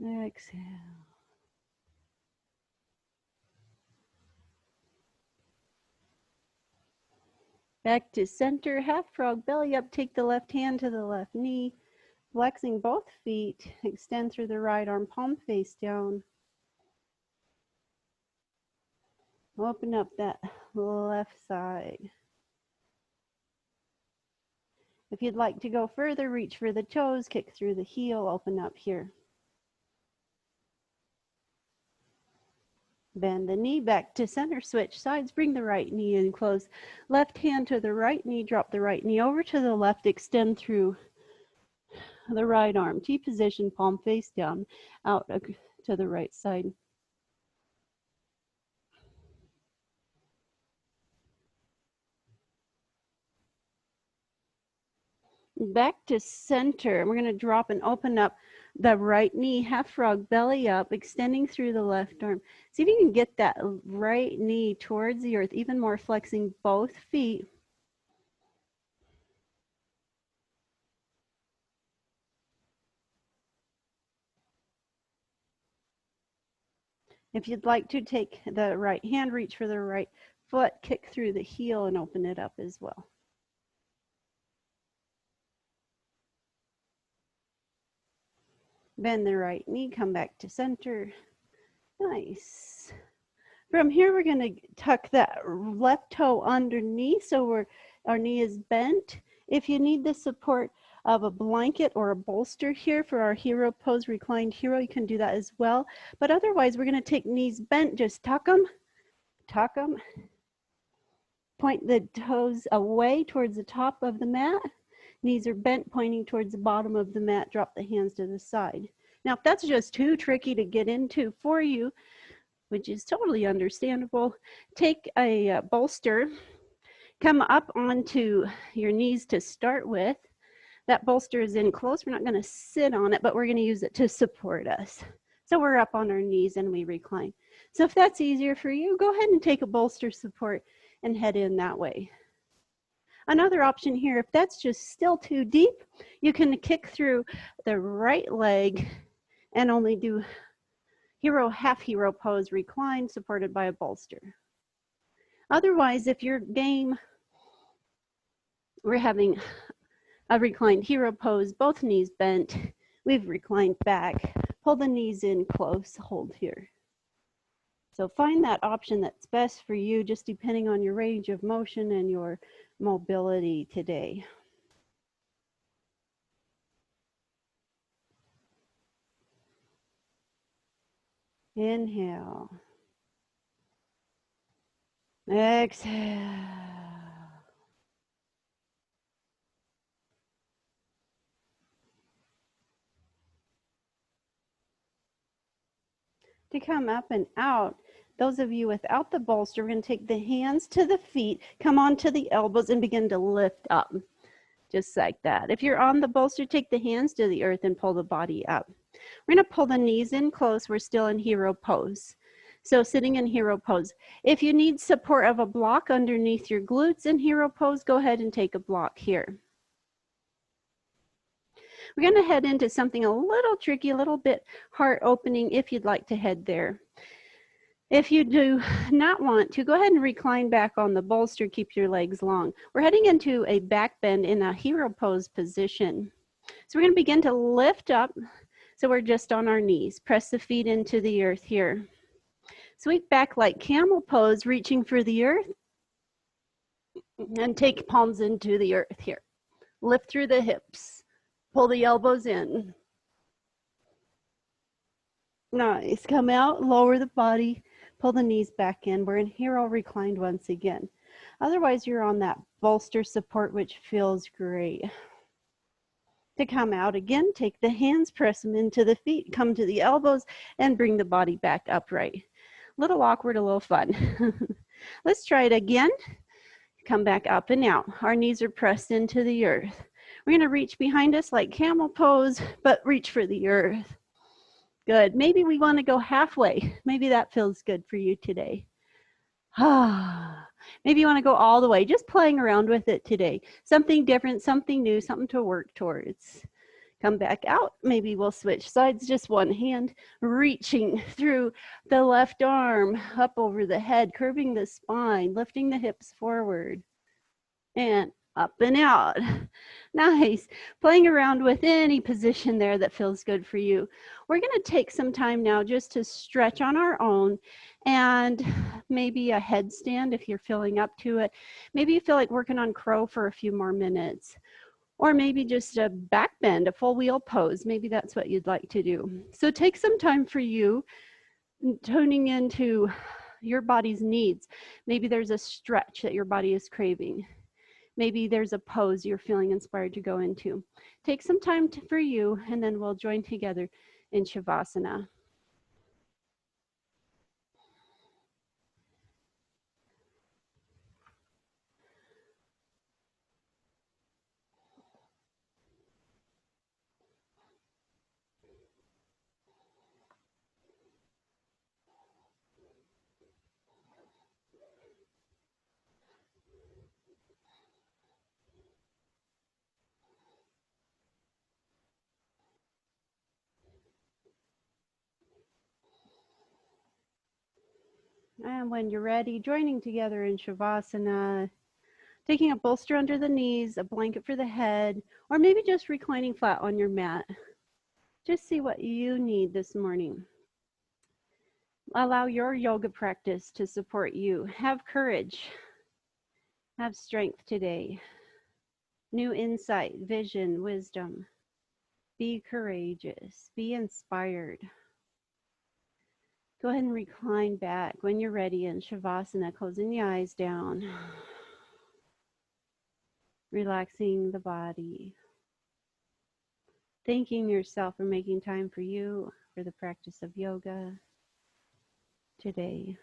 Exhale. Back to center, half frog, belly up. Take the left hand to the left knee. Flexing both feet. Extend through the right arm, palm face down. Open up that left side. If you'd like to go further, reach for the toes, kick through the heel, open up here. Bend the knee back to center, switch sides, bring the right knee in close. Left hand to the right knee, drop the right knee over to the left, extend through the right arm. T position, palm face down, out to the right side. Back to center. We're going to drop and open up the right knee, half frog, belly up, extending through the left arm. See if you can get that right knee towards the earth, even more, flexing both feet. If you'd like to, take the right hand, reach for the right foot, kick through the heel, and open it up as well. Bend the right knee, come back to center. Nice. From here, we're going to tuck that left toe underneath so our knee is bent. If you need the support of a blanket or a bolster here for our hero pose, reclined hero, you can do that as well. But otherwise, we're going to take knees bent, just tuck them, point the toes away towards the top of the mat. Knees are bent, pointing towards the bottom of the mat. Drop the hands to the side. Now, if that's just too tricky to get into for you, which is totally understandable, take a bolster, come up onto your knees to start with. That bolster is in close. We're not going to sit on it, but we're going to use it to support us. So we're up on our knees and we recline. So if that's easier for you, go ahead and take a bolster support and head in that way. Another option here, if that's just still too deep, you can kick through the right leg and only do half hero pose, recline, supported by a bolster. Otherwise, if you're game, we're having a reclined hero pose, both knees bent, we've reclined back, pull the knees in close, hold here. So find that option that's best for you, just depending on your range of motion and your mobility today. Inhale. Exhale. To come up and out, those of you without the bolster, we're going to take the hands to the feet, come onto the elbows, and begin to lift up, just like that. If you're on the bolster, take the hands to the earth and pull the body up. We're going to pull the knees in close. We're still in hero pose. So sitting in hero pose. If you need support of a block underneath your glutes in hero pose, go ahead and take a block here. We're going to head into something a little tricky, a little bit heart opening if you'd like to head there. If you do not want to, go ahead and recline back on the bolster, keep your legs long. We're heading into a back bend in a hero pose position. So we're going to begin to lift up. So we're just on our knees. Press the feet into the earth here. Sweep back like camel pose, reaching for the earth. And take palms into the earth here. Lift through the hips. Pull the elbows in. Nice. Come out, lower the body, pull the knees back in. We're in hero reclined once again. Otherwise, you're on that bolster support, which feels great. To come out again, take the hands, press them into the feet, come to the elbows, and bring the body back upright. A little awkward, a little fun. Let's try it again. Come back up and out. Our knees are pressed into the earth. We're going to reach behind us like camel pose, but reach for the earth. Good. Maybe we want to go halfway. Maybe that feels good for you today. Maybe you want to go all the way, just playing around with it today. Something different, something new, something to work towards. Come back out. Maybe we'll switch sides, just one hand, reaching through the left arm, up over the head, curving the spine, lifting the hips forward, and up and out. Nice. Playing around with any position there that feels good for you. We're going to take some time now just to stretch on our own, and maybe a headstand if you're feeling up to it. Maybe you feel like working on crow for a few more minutes, or maybe just a back bend, a full wheel pose. Maybe that's what you'd like to do. So take some time for you, tuning into your body's needs. Maybe there's a stretch that your body is craving. Maybe there's a pose you're feeling inspired to go into. Take some time for you, and then we'll join together in Shavasana. And when you're ready, joining together in Shavasana, taking a bolster under the knees, a blanket for the head, or maybe just reclining flat on your mat. Just see what you need this morning. Allow your yoga practice to support you. Have courage. Have strength today. new insight, vision, wisdom. Be courageous. Be inspired. Go ahead and recline back when you're ready in Shavasana, closing the eyes down, relaxing the body, thanking yourself for making time for you, for the practice of yoga today.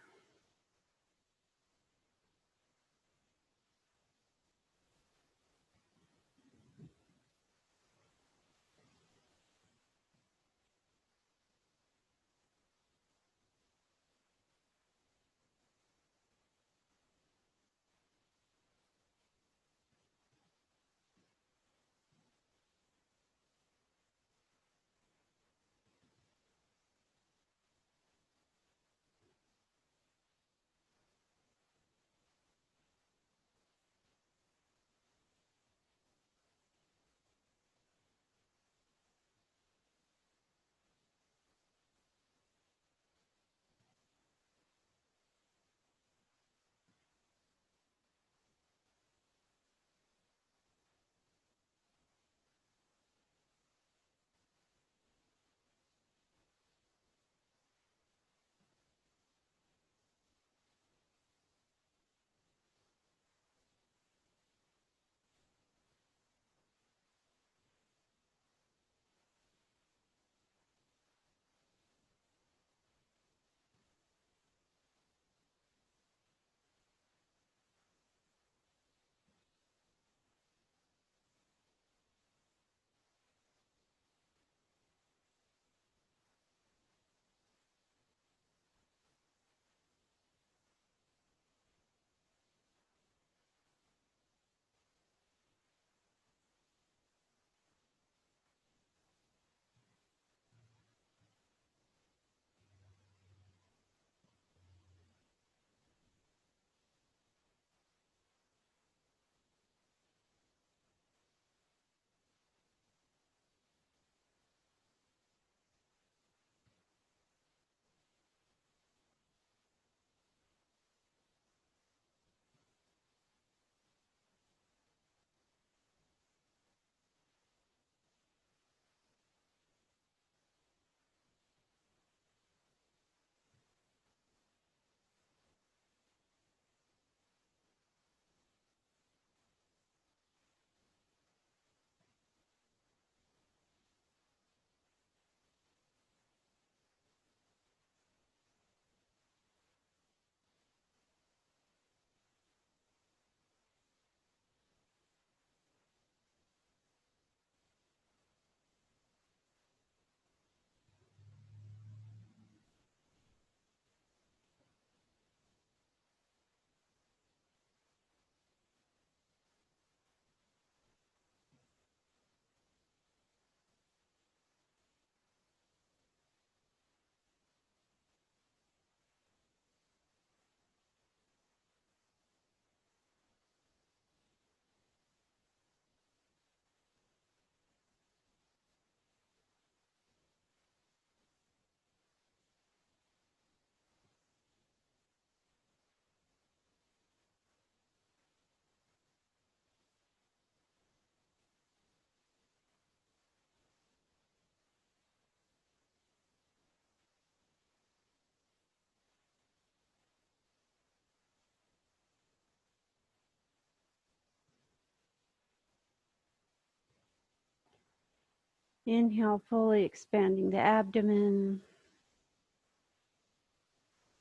Inhale, fully expanding the abdomen.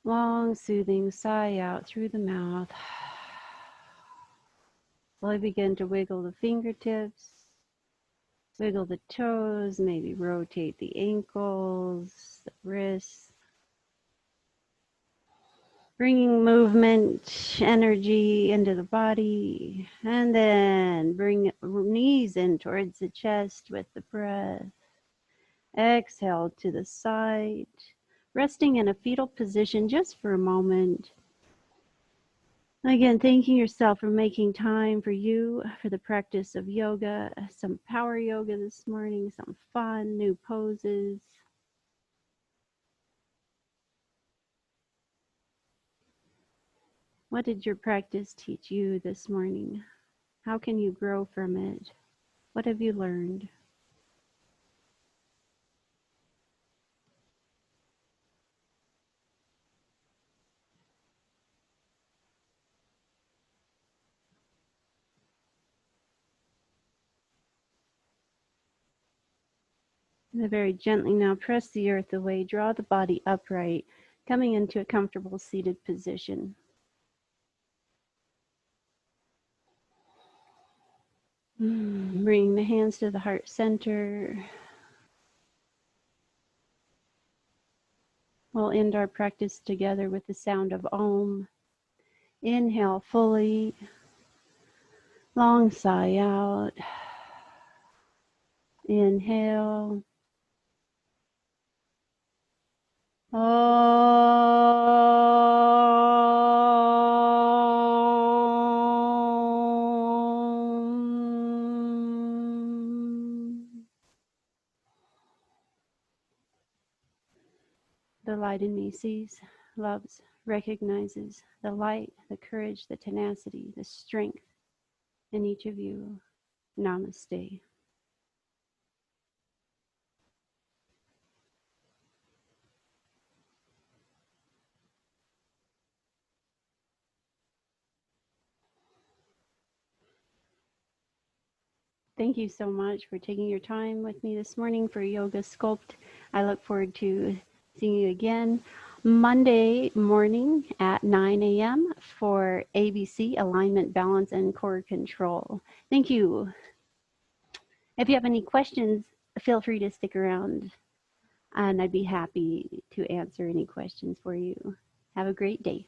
Long, soothing sigh out through the mouth. Slowly begin to wiggle the fingertips, wiggle the toes, maybe rotate the ankles, the wrists, bringing movement, energy into the body, and then bring knees in towards the chest with the breath. Exhale to the side, resting in a fetal position just for a moment. Again, thanking yourself for making time for you, for the practice of yoga, some power yoga this morning, some fun, new poses. What did your practice teach you this morning? How can you grow from it? What have you learned? And very gently now press the earth away, draw the body upright, coming into a comfortable seated position. Bring the hands to the heart center. We'll end our practice together with the sound of Om. Inhale fully, long sigh out. Inhale. The light in me sees, loves, recognizes the light, the courage, the tenacity, the strength in each of you. Namaste. Thank you so much for taking your time with me this morning for Yoga Sculpt. I look forward to seeing you again Monday morning at 9 a.m. for ABC, Alignment, Balance, and Core Control. Thank you. If you have any questions, feel free to stick around, and I'd be happy to answer any questions for you. Have a great day.